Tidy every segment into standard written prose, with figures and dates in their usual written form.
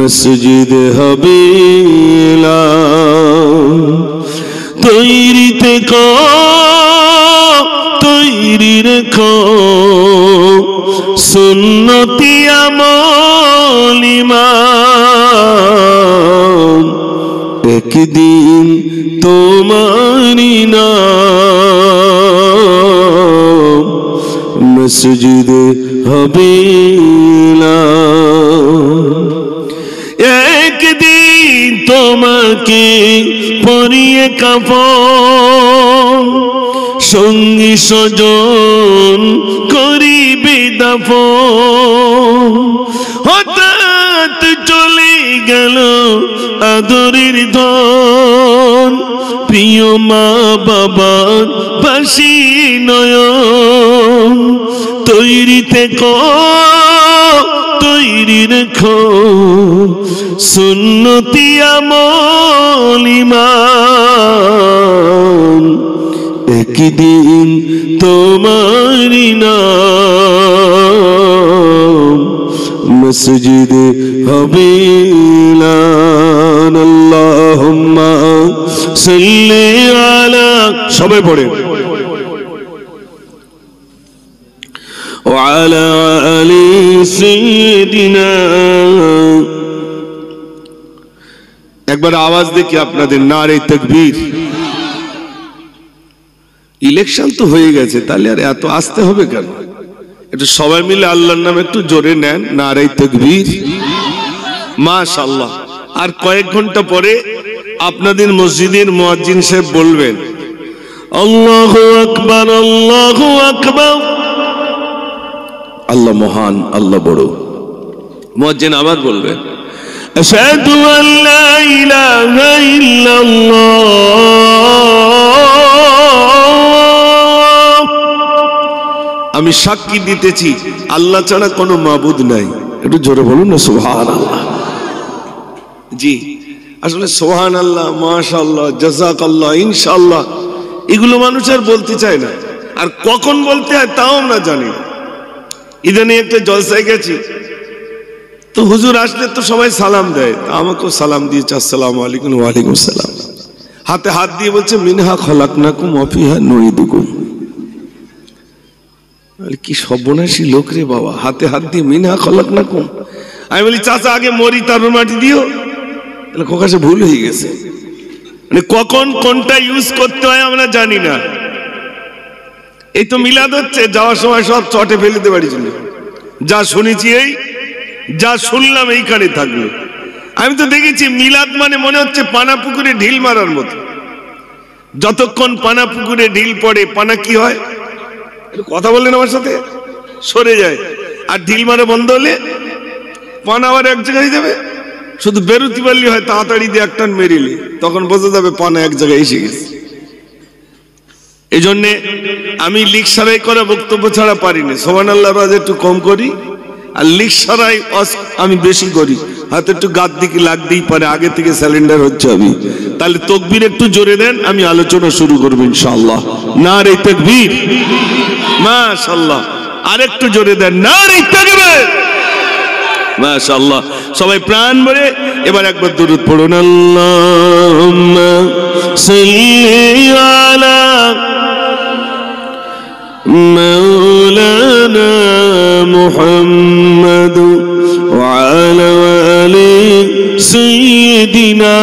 মসজিদ হবে তৈরি থেকো তৈরি রেখো সুন্নতি আমল ইমান একদিন তোমারি নাম মসজিদ হবে একদিন তোমাকে পরিয়ে কাফন সঙ্গী স্বজন করিবে দাফন হঠাৎ চলে গেল আদরের ধন প্রিয় মা বাবার বাসি নয়ন তৈরি থেকো তৈরি রেখো সুন্নতি আমল ইমান একদিন তোমারি নাম মসজিদ হবে আল্লাহুম্মা সাল্লি আলা সবাই পড়ে وعلى آل سيدنا একবার আওয়াজ দেখি আপনাদের নারে তাকবীর ইলেকশন তো হয়ে গেছে তাহলে আর এত আসতে হবে কেন একটু সবাই মিলে আল্লাহর নামে একটু জোরে নেন নারে তাকবীর মাশাআল্লাহ আর কয়েক ঘন্টা পরে আপনাদের মসজিদের মুয়াজ্জিন সাহেব বলবেন আল্লাহু আকবার আল্লাহু আকবার আল্লাহ মহান আল্লাহ বড় মুয়াজ্জিন আবার বলবেন আশহাদু আল্লা ইলাহা ইল্লাল্লাহ আমি সাক্ষী দিতেছি আল্লাহ ছাড়া কোনো মাবুদ নাই একটু জোরে বলুন না সুবহানাল্লাহ জি আসলে সুবহানাল্লাহ মাশাআল্লাহ জাযাকাল্লাহ ইনশাআল্লাহ এগুলো মানুষ আর বলতে চায় না আর কখন বলতে হয় তাও আমরা জানি না ইদানি একটা জলসায় গেছি তো হুজুর আসলে তো সবাই সালাম দেয় আমাকেও সালাম দিয়েছে আসসালামু আলাইকুম ওয়া আলাইকুম আসসালাম হাতে হাত দিয়ে বলছে মিনহা খলাকনাকুম ওয়া ফিহা নুঈদুকুম আরে কি সর্বনাশী লোক রে বাবা হাতে হাত দিয়ে মিনহা খলাকনাকুম আমি বলি চাচা আগে মরি তারপর মাটি দিও তাহলে কোকাশে ভুল হয়ে গেছে মানে কখন কোনটা ইউজ করতে হয় আমরা জানি না এই তো মিলাদ হচ্ছে যাওয়ার সময় সব চটে ফেলে দিতে পারি যা শুনেছি এই যা শুনলাম এইখানে থাকলো আমি তো দেখেছি মিলাদ মানে মনে হচ্ছে পানা পুকুরে ঢিল মারার মতো যতক্ষণ পানা পুকুরে ঢিল পড়ে পানা কি হয় কথা বললেন আমার সাথে সরে যায় আর ঢিল মারা বন্ধ হলে পানা আবার এক জায়গায় যাবে শুধু বেরোতে পারলি হয় তাড়াতাড়ি দিয়ে একটা মেরিলে তখন বোঝা যাবে পানা এক জায়গায় এসে গেছে এই জন্যে আমি লিক সারাই করা বক্তব্য ছাড়া পারিনি সুবহানাল্লাহ রাজ একটু কম করি আর লিক সারাই আমি বেশি করি হাতে একটু গাদ দিকে লাগতেই পারে আগে থেকে সিলিন্ডার হচ্ছে আমি তাহলে তাকবীর একটু জোরে দেন আমি আলোচনা শুরু করব ইনশাআল্লাহ নারে তাকবীর মাশাআল্লাহ আরেকটু জোরে দেন নারে তাকবীর মাশাআল্লাহ সবাই প্রাণ ভরে এবার একবার দুরূদ পড়ুন আল্লাহুম্মা সাল্লি আলা মাওলানা মুহাম্মদ ওয়া আলা আলি সাইয়্যিদিনা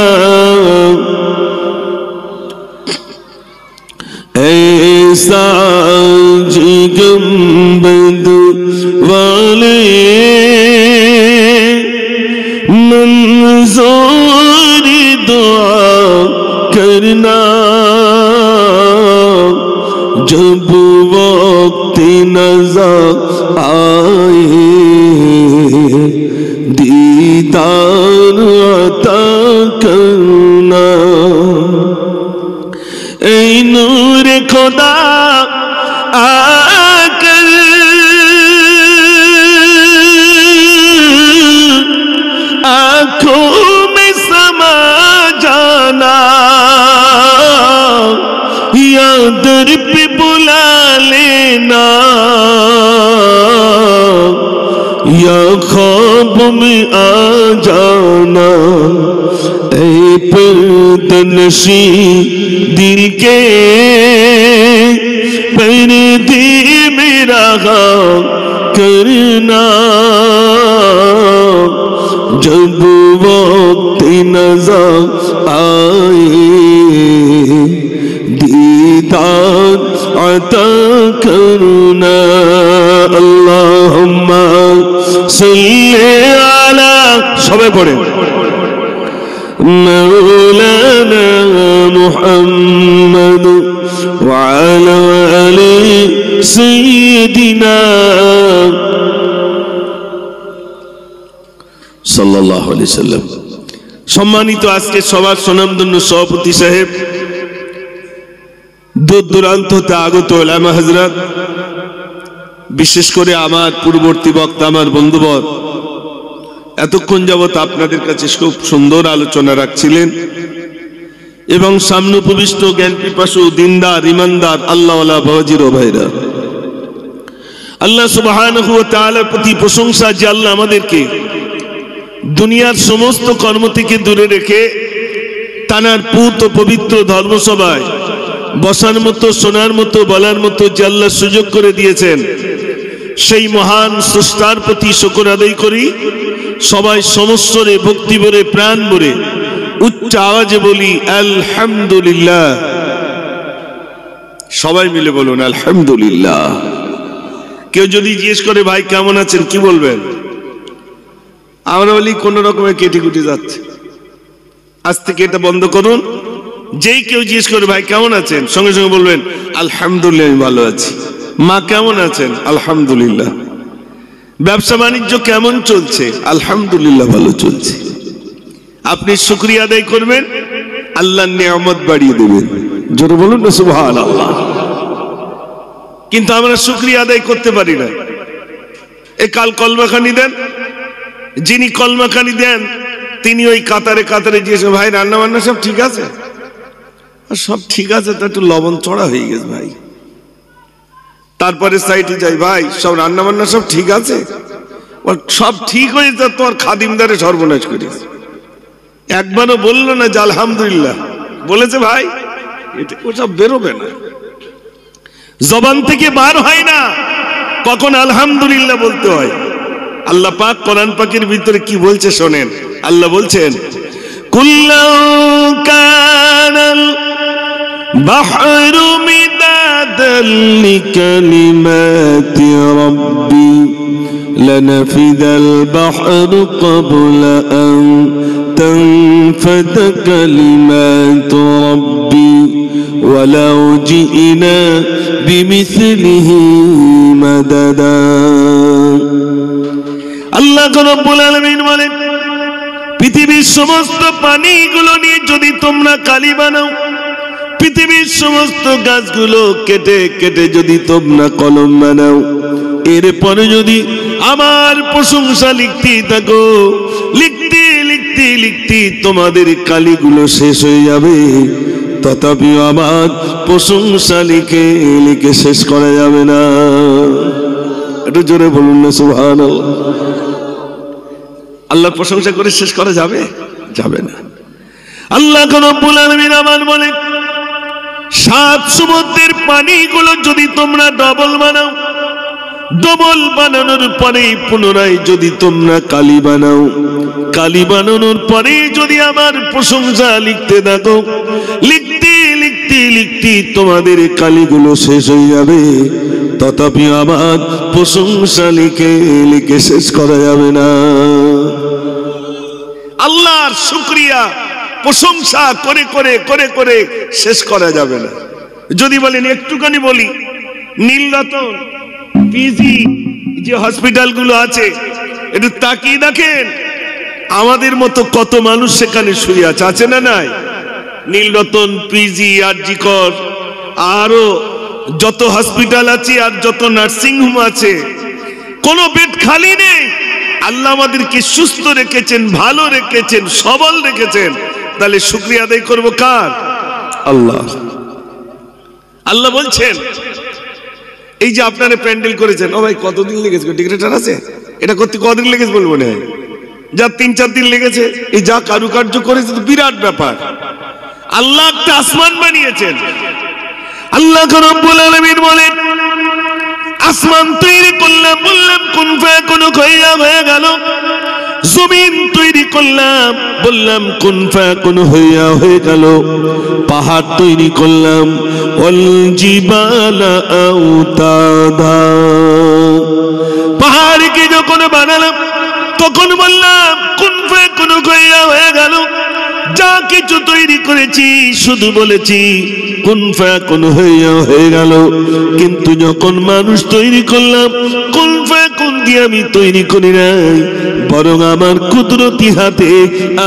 ऐसा जिगंबद वाले मंजूर दुआ करना जब वक्त नज़र आए दीदार अता करना ऐ नूर खुदा आकर आँखों में समा जाना या दर पे बुला या ख्वाब में आ जाना ऐ पर्दनशी दिल के पर्दे में रहा करना जब वक्त नज़र आए दीदार अता करना अल्लाहुम्मा सल्ली अला सबे पढ़े मौलाना मुहम्मद व अला आलि सय्यिदिना সাল্লাল্লাহু আলাইহি সাল্লাম। সম্মানিত আজকে সবার সুনামধন্য সভাপতি সাহেব, দূর দূরান্ত হতে আগত উলামা হযরত, বিশেষ করে আমার পূর্ববর্তী বক্তা আমার বন্ধুবর এতক্ষণ যাবত আপনাদের কাছে খুব সুন্দর আলোচনা রাখছিলেন এবং সামনে উপবিষ্ট জ্ঞান পিপাসু দিনদার ইমানদার আল্লাহওয়ালা বাবাজির ও ভাইরা, আল্লাহ সুবহানাহু ওয়া তাআলার প্রতি প্রশংসা যে আল্লাহ আমাদেরকে দুনিয়ার সমস্ত কর্ম থেকে দূরে রেখে তানার পুত ও পবিত্র ধর্মসভায় বসার মতো, শোনার মতো, বলার মতো যে আল্লাহ সুযোগ করে দিয়েছেন, সেই মহান স্রষ্টার প্রতি শুকর আদায় করি। সবাই সমস্বরে, ভক্তি ভরে, প্রাণ ভরে উচ্চ আওয়াজে বলি আলহামদুলিল্লাহ। সবাই মিলে বলুন আলহামদুলিল্লাহ। কেউ যদি জিজ্ঞেস করে ভাই কেমন আছেন, কি বলবেন? আমরা বলি কোন রকমে কেটে কুটে যাচ্ছে। আজ থেকে এটা বন্ধ করুন। যেই কেউ জিজ্ঞেস করে ভাই কেমন আছেন, সঙ্গে সঙ্গে বলবেন আলহামদুলিল্লাহ আমি ভালো আছি। মা কেমন আছেন? আলহামদুলিল্লাহ। ব্যবসা বাণিজ্য কেমন চলছে? আলহামদুলিল্লাহ ভালো চলছে। আপনি শুকরিয়া আদায় করবেন, আল্লাহর নিয়ামত বাড়িয়ে দেবেন। জোরে বলুন না সুবহানাল্লাহ। কিন্তু আমরা শুকরিয়া আদায় করতে পারি না। এ কাল কলমাখানি দেন, যিনি কলমাখানি দেন তিনি ওই কাতারে কাতারে জিজ্ঞেস ভাই রান্না বান্না সব ঠিক আছে? সব ঠিক আছে, তো একটু লবণ চড়া হয়ে গেছে ভাই। তারপরে সাইটে যাই, ভাই সব রান্না বান্না সব ঠিক আছে? সব ঠিক হয়েছে, তোমার খাদিমদারে সর্বনাশ করিস। একবারও বললো না যে আলহামদুলিল্লাহ। বলেছে ভাই? এটা ওসব বেরোবে না, জবান থেকে বার হয় না। কখন আলহামদুলিল্লাহ বলতে হয়। আল্লাহ পাক কোরআন পাকের ভিতরে কি বলছে শোনেন। আল্লাহ বলছেন কুল্লাউ কানাল বাহরু মিদাদাল লিকালিমাতি রাব্বি লানাফিদাল বাহরু ক্বাবলা আন তানফাদা কালিমাতু রাব্বি ওয়ালাউ জিনা বিমিসলিহি মাদাদা। আল্লাহ রাব্বুল আলামিন বলেন পৃথিবীর সমস্ত পানিগুলো নিয়ে যদি তোমরা কালি বানাও, পৃথিবীর সমস্ত গাছগুলো কেটে কেটে যদি তোমরা কলম বানাও, এরপরে যদি আমার প্রশংসা লিখতে থাকো, লিখতে লিখতে লিখতে তোমাদের কালিগুলো শেষ হয়ে যাবে, তথাপিও আমার প্রশংসা লিখে লিখে শেষ করা যাবে না। একটু জোরে বলুন না সুবহানাল্লাহ। আল্লাহর প্রশংসা করে শেষ করা যাবে? যাবে না। আল্লাহ রাব্বুল আলামিন আমার বলে 7 সমুদ্রের পানিগুলো যদি তোমরা ডবল বানাও, ডবল বানানোর পরে পুনরায় যদি তোমরা কালি বানাও, কালি বানানোর পরে যদি আমার প্রশংসা লিখতে থাকো, লিখতে লিখতে লিখতে তোমাদের কালিগুলো শেষ হয়ে যাবে, তথাপি আমার প্রশংসা লিখে লিখে শেষ করা যাবে না। আল্লাহর শুকরিয়া প্রশংসা করে করে করে করে শেষ করা যাবে না। যদি বলেন একটুখানি বলি, নীলরতন, পিজি যে হসপিটালগুলো আছে একটু তাকিয়ে দেখেন, আমাদের মতো কত মানুষ সেখানে শুয়ে আছে, আছে না নাই? নীলরতন, পিজি, আরজি কর, আরো যত হসপিটাল আছে আর যত নার্সিং হোম আছে, কোনো বেড খালি নেই। আল্লাহ আমাদেরকে সুস্থ রেখেছেন, ভালো রেখেছেন, সবল রেখেছেন। তাহলে শুকরিয়া আদায় করবো কার? আল্লাহ। আল্লাহ বলছেন এই যে আপনারা প্যান্ডেল করেছেন, ও ভাই কতদিন লেগেছে, ডিক্রেটার আছে? এটা করতে কদিন লেগেছে বলবো না, যা 3-4 দিন লেগেছে। এই যা কারুকার্য করেছে তো বিরাট ব্যাপার। আল্লাহ একটা আসমান বানিয়েছেন। আল্লাহ রব্বুল আলামিন বলেন, আসমান তৈরি করলাম, বললাম কুন ফায়াকুন, হয়ে গেল। জমিন তৈরি করলাম, বললাম কুন ফায়াকুন, হয়ে গেল। পাহাড় তৈরি করলাম, ওয়াল জিবালা আওতাদা, পাহাড়কে যখন বানালাম তখন বললাম কুন ফায়াকুন, হয়ে গেল। যা কিছু তৈরি করেছি শুধু বলেছি কুন ফায়াকুন, হয়ে গেল। কিন্তু যখন মানুষ তৈরি করলাম, কুন ফায়াকুন দিয়ে আমি তৈরি করি নাই, বরং আমার কুদরতি হাতে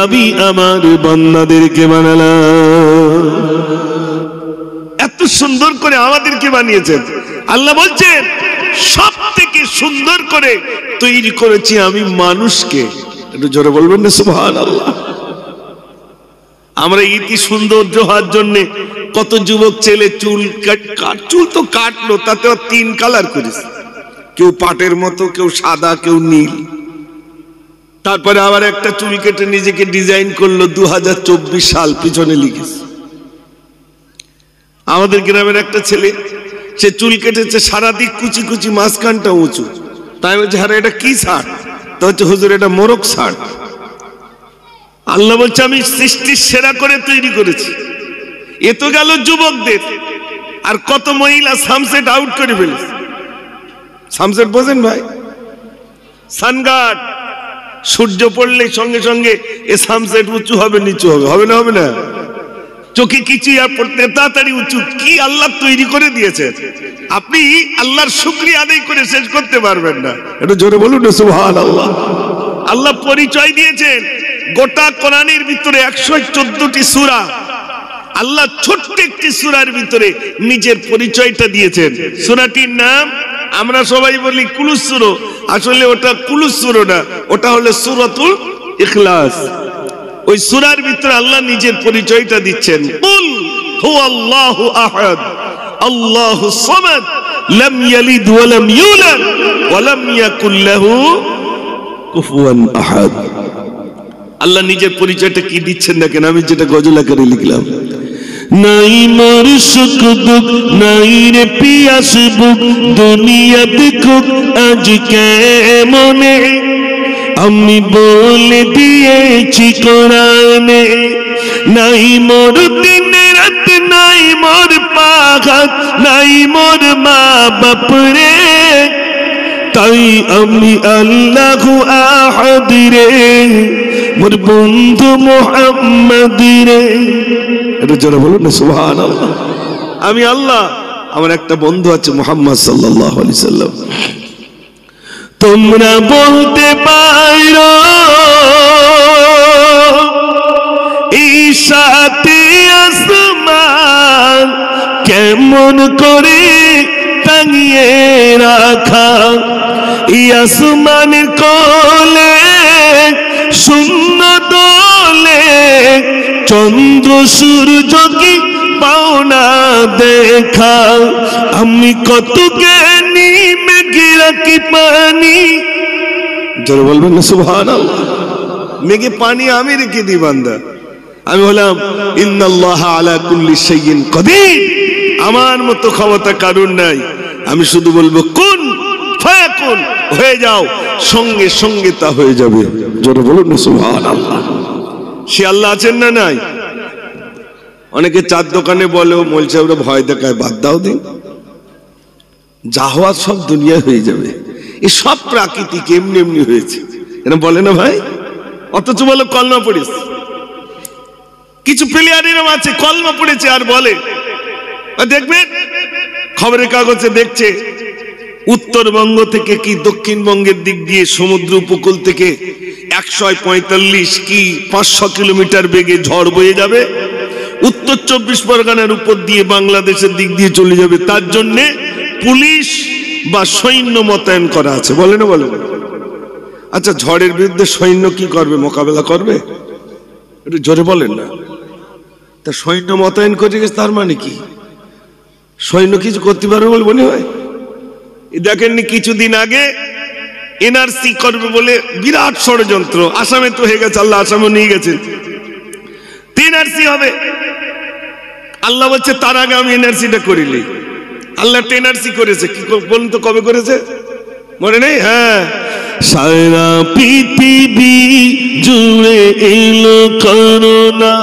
আমি আমার বান্দাদেরকে বানালাম। এত সুন্দর করে আমাদেরকে বানিয়েছেন। আল্লাহ বলছেন সব থেকে সুন্দর করে তৈরি করেছি আমি মানুষকে। একটু জোরে বলবেন না সুবহানাল্লাহ। আমরা ইতি সৌন্দর্য হওয়ার জন্য কত যুবক ছেলে চুল তো কাটলো, তাতে 3 কালার করেছে, কেউ পাটের মতো, কেউ সাদা, কেউ নীল। তারপরে আবার একটা চুল কেটে নিজেকে ডিজাইন করলো 2024 সাল পিছনে লিখেছে। আমাদের গ্রামের একটা ছেলে, সে চুল কেটেছে সারাদিক কুচি কুচি, মাঝখানটা উঁচু। তাই বলছে হ্যাঁ এটা কি শার্ট? তা হচ্ছে হুজুর এটা মোরগ শার্ট। আল্লাহ বলছে আমি সৃষ্টির সেরা করে তৈরি করেছি। এ তো গেল যুবকদের, আর কত মহিলা সানসেট আউট করে ফেলেছে। সানসেট বোঝেন ভাই? সানগার্ড, সূর্য পড়লে সঙ্গে সঙ্গে এ সানসেট উঁচু হবে নিচু হবে, হবে না? হবে না? চোখে কিছু আর পড়তে তাড়াতাড়ি উঁচু। কি আল্লাহ তৈরি করে দিয়েছেন, আপনি আল্লাহর শুকরিয়া আদায় করে শেষ করতে পারবেন না। একটু জোরে বলুন না সুবহানাল্লাহ। আল্লাহ পরিচয় দিয়েছেন গোটা কোরআনের ভিতরে 114টি সূরা। আল্লাহ ছোট্ট একটি সূরার ভিতরে নিজের পরিচয়টা দিয়েছেন। সূরাটির নাম আমরা সবাই বলি কুলুস সূরা, আসলে ওটা কুলুস সূরা না, ওটা হলো সূরাতুল ইখলাস। ওই সূরার ভিতরে আল্লাহ নিজের পরিচয়টা দিচ্ছেন। কুল হুয়াল্লাহু আহাদ আল্লাহুস সামাদ লাম ইয়ালিদ ওয়া লাম ইউলাদ ওয়া লাম ইয়াকুল লাহু কুফুয়ান আহাদ। আল্লাহ নিজের পরিচয়টা কি দিচ্ছেন দেখেন, আমি যেটা গজল আকারে লিখলাম। নাই মোর সুখ দুঃখ, নাই রে পিয়াস বুক, দুনিয়া দেখুক আজ কেমনে, আমি বলে দিয়েছি কোরআনে। নাই মোর দিন রাত, নাই মোর পাঘাত, নাই মোর মা বাপ রে, তাই আমি আল্লাহু আহাদ রে, মোর বন্ধু মুহাম্মদ রে। এটা যারা বলুন না সুবহানাল্লাহ। আমি আল্লাহ, আমার একটা বন্ধু আছে মুহাম্মদ সাল্লাল্লাহু আলাইহি সাল্লাম। তোমরা বলতে পারো এই সাথে আসমান কেমন করে টাঙিয়ে রাখা, এই আসমানের কোলে শূন্য দোলে, চন্দ্র সূর্য কি পাওনা দেখা, আমি কত জ্ঞানী মেঘে রাখি পানি। যারা বলবেন না সুবহানাল্লাহ। মেঘে পানি আমি রেখে দিই বান্দা। আমি বললাম ইন্নাল্লাহ আলা কুল্লি শাইইন কাদির, আমার মতো ক্ষমতা কারণ নাই। আমি শুধু বলবো কুন ফায়াকুন, হয়ে যাও, সঙ্গে সঙ্গে তা হয়ে যাবে। যারা বলুন না সুবহানাল্লাহ। সে আল্লাহ আছেন না নাই? অনেকে চার দোকানে বলে মোল সাহেবরা ভয় দেখায়, বাদ দাও দিন, যা হওয়ার সব দুনিয়া হয়ে যাবে, এই সব প্রাকৃতিক এমনি এমনি হয়েছে, এরা বলে না ভাই? অথচ বলে কলমা পড়েছে। কিছু প্লেয়ারেরও আছে কলমা পড়েছে আর বলে, দেখবেন খবরের কাগজে দেখছে উত্তরবঙ্গ থেকে কি দক্ষিণবঙ্গের দিক দিয়ে সমুদ্র উপকূল থেকে 145 কি 500 কিলোমিটার বেগে ঝড় বয়ে যাবে, উত্তর 24 পরগনার উপর দিয়ে বাংলাদেশের দিক দিয়ে চলে যাবে। তার জন্য পুলিশ বা সৈন্য মোতায়েন করা আছে, বলে না? বলে। আচ্ছা, ঝড়ের বিরুদ্ধে সৈন্য কি করবে? মোকাবেলা করবে? একটু জোরে বলেন না। তা সৈন্য মোতায়েন করে গেছে, তার মানে কি সৈন্য কিছু করতে পারবে বলে মনে হয়? দেখেননি কিছুদিন আগে এনআরসি করবে বলে বিরাট ষড়যন্ত্র। আসামে তো হয়ে গেছে, আল্লাহ আসামে নিয়ে গেছেন, এনআরসি হবে। আল্লাহ বলছে তার আগে আমি এনআরসিটা করিলি। আল্লাহ এনআরসি করেছে, কি বলুন তো, কবে করেছে মনে নেই? হ্যাঁ, সারা পৃথিবী জুড়ে এলো করোনা,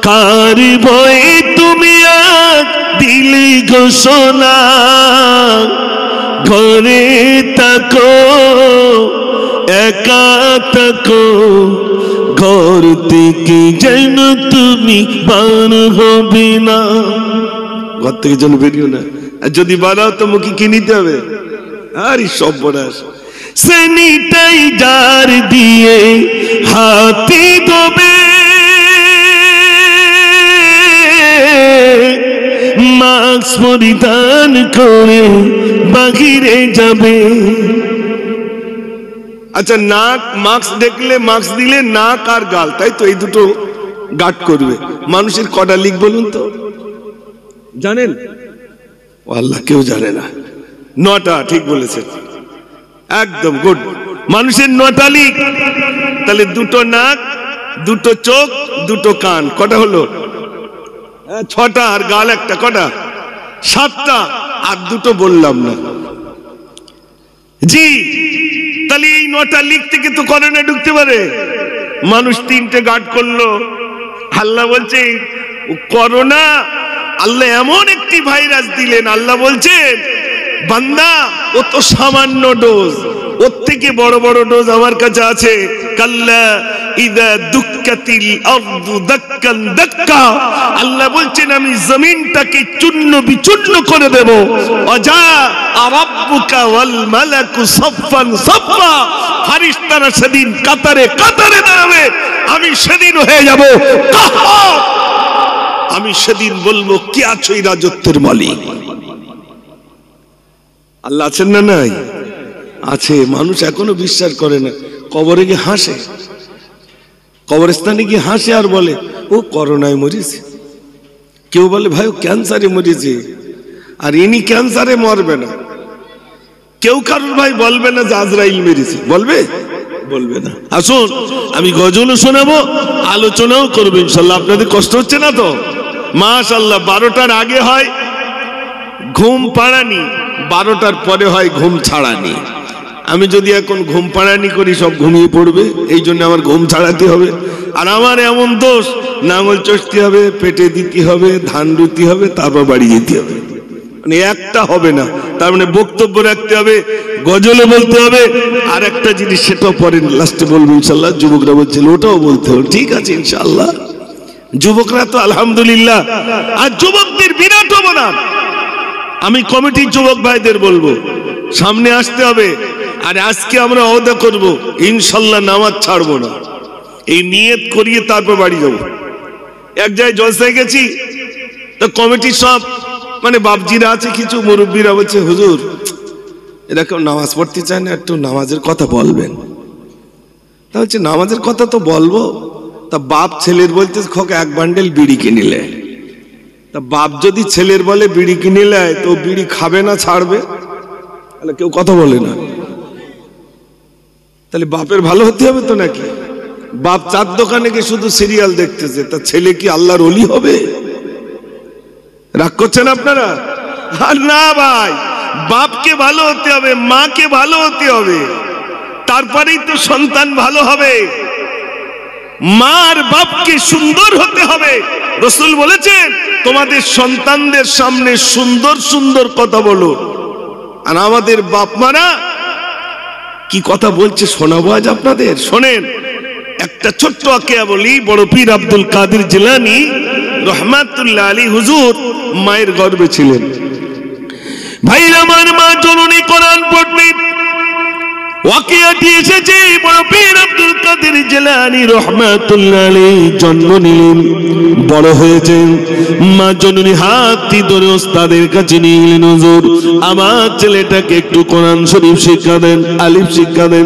কার ভয়ে তুমি আজ দিলে ঘোষণা, ঘরে থাকো একা থাকো, ঘর থেকে যেন তুমি বার হবে না, ঘর থেকে যেন বেরিও না, আর যদি বাড়াও তো মুখে কি নিতে হবে? আরে সর্বনাশ। স্যানিটাইজার দিয়ে হাতে ধোবে, মাস্ক পরিধান করে বাহিরে যাবে। আচ্ছা, নাক মাস্ক দেখলে, মাস্ক দিলে নাক আর গাল, তাই তো, এই দুটো গার্ড করবে। মানুষের কটা লিক বলুন তো, জানেন? আল্লাহ, কেউ জানে না। 9টা, ঠিক বলেছেন, একদম গুড। মানুষের 9টা লিক, তাহলে 2টো নাক, 2টো চোখ, 2টো কান, কটা হলো? 6টা, আর গাল একটা, কটা? 7টা, আর 2টো বললাম না জি। তাহলে এই 9টা লিক থেকে তো করোনা ঢুকতে পারে। মানুষ 3টে গার্ড করলো। আল্লাহ বলছে করোনা, আল্লাহ এমন একটি ভাইরাস দিলেন, আল্লাহ বলছেন বান্দা ও তো সামান্য ডোজ, ওর থেকে বড় বড় ডোজ আমার কাছে আছে। কাল্লা ইদা দুক্কাতিল আরদু দাক্কান দাক্কা, আল্লাহ বলছেন আমি জমিনটাকে চূর্ণ বিচূর্ণ করে দেব। ওয়াজা রাব্বুকা ওয়াল মালাকু সাফফান সাফফা, ফেরেশতারা সেদিন কাতারে কাতারে দাঁড়াবে। আমি সেদিন হয়ে যাব কাহ্হার, আমি সেদিন বলবো কে আছো এই রাজত্বের মালিক? আল্লাহ আছেন না? নাই, আছে। মানুষ এখনো বিশ্বাস করে না। কবরে গিয়ে হাসে, কবরস্থানে গিয়ে হাসে আর বলে ও করোনায় মরেছে। কেউ বলে ভাই ও ক্যান্সারে মরেছে, আর ইনি ক্যান্সারে মরবে না। কেউ কারোর ভাই বলবে না যে আজরাইল মেরেছে, বলবে? বলবে না। আসুন আমি গজলও শোনাবো, আলোচনাও করবো ইনশাল্লাহ। আপনাদের কষ্ট হচ্ছে না তো? মাশাআল্লাহ। 12টার আগে হয় ঘুম পাড়ানি, 12টার পরে হয় ঘুম ছাড়ানি। আমি যদি এখন ঘুম পাড়ানি করি সব ঘুমিয়ে পড়বে, এই জন্য আমার ঘুম ছাড়াতে হবে। আর আমার এমন দোষ, নাঙল চষতে হবে, পেটে দিতে হবে, ধান রুতি হবে, তারপর বাড়ি যেতে হবে। মানে একটা হবে না, তার মানে বক্তব্য রাখতে হবে, গজলও বলতে হবে, আর একটা জিনিস সেটাও পরে লাস্টে বলবো ইনশাল্লাহ। যুবকরা বলছিল ওটাও বলতে হবে, ঠিক আছে ইনশাল্লাহ। যুবকরা তো আলহামদুলিল্লাহ। আর যুবকদের বিরাট অবদান। আমি কমিটির যুবক ভাইদের বলবো সামনে আসতে হবে। আর আজকে আমরা ওয়াদা করব ইনশাল্লাহ নামাজ ছাড়বো না, এই নিয়ত করিয়ে তারপর বাড়ি যাব। এক জায়গায় জলসায় গেছি, তো কমিটির সব মানে বাপজিরা আছে, কিছু মুরব্বীরা বলছে হুজুর এরা কেউ নামাজ পড়তে চায় না, একটু নামাজের কথা বলবেন। তা হচ্ছে নামাজের কথা তো বলবো। তা বাপ ছেলের বলতে খোকা এক বান্ডেল বিড়ি কিনিলে, তা বাপ যদি ছেলের বলে বিড়ি কিনে নেয় তো বিড়ি খাবে না, ছাড়বে? তাহলে কেউ কথা বলে না। তাহলে বাপের ভালো হতে হবে তো নাকি? বাপ চার দোকানে গিয়ে শুধু সিরিয়াল দেখতেছে, তা ছেলে কি আল্লাহর ওলি হবে? রাগ করছেন আপনারা? আর না ভাই, বাপকে ভালো হতে হবে, মাকে ভালো হতে হবে, তারপরেই তো সন্তান ভালো হবে। মার বাপকে সুন্দর হতে হবে। রাসূল বলেছেন তোমাদের সন্তানদের সামনে সুন্দর সুন্দর কথা বলো। আর আমাদের বাপ মারা কি কথা বলছে শোনাবো আজ আপনাদের, শোনেন। একটা ছোট্ট আকিয়া বলি। বড় পীর আব্দুল কাদের জিলানী রহমাতুল্লাহ আলাইহি হুজুর মায়ের গর্ভে ছিলেন। ভাইরা আমার, মা জননী কোরআন পড়তেন। ওয়াকিয়াটি এসেছে বড় পীর আব্দুল কাদের জিলানী রহমাতুল্লাহ আলাইহি জন্ম নিলেন, বড় হয়েছেন। মা জননী হাতটি ধরে ওস্তাদের কাছে নিয়ে গেলেন, হুজুর আমার ছেলেটাকে একটু কোরআন শরীফ শিক্ষা দেন, আলিফ শিক্ষা দেন।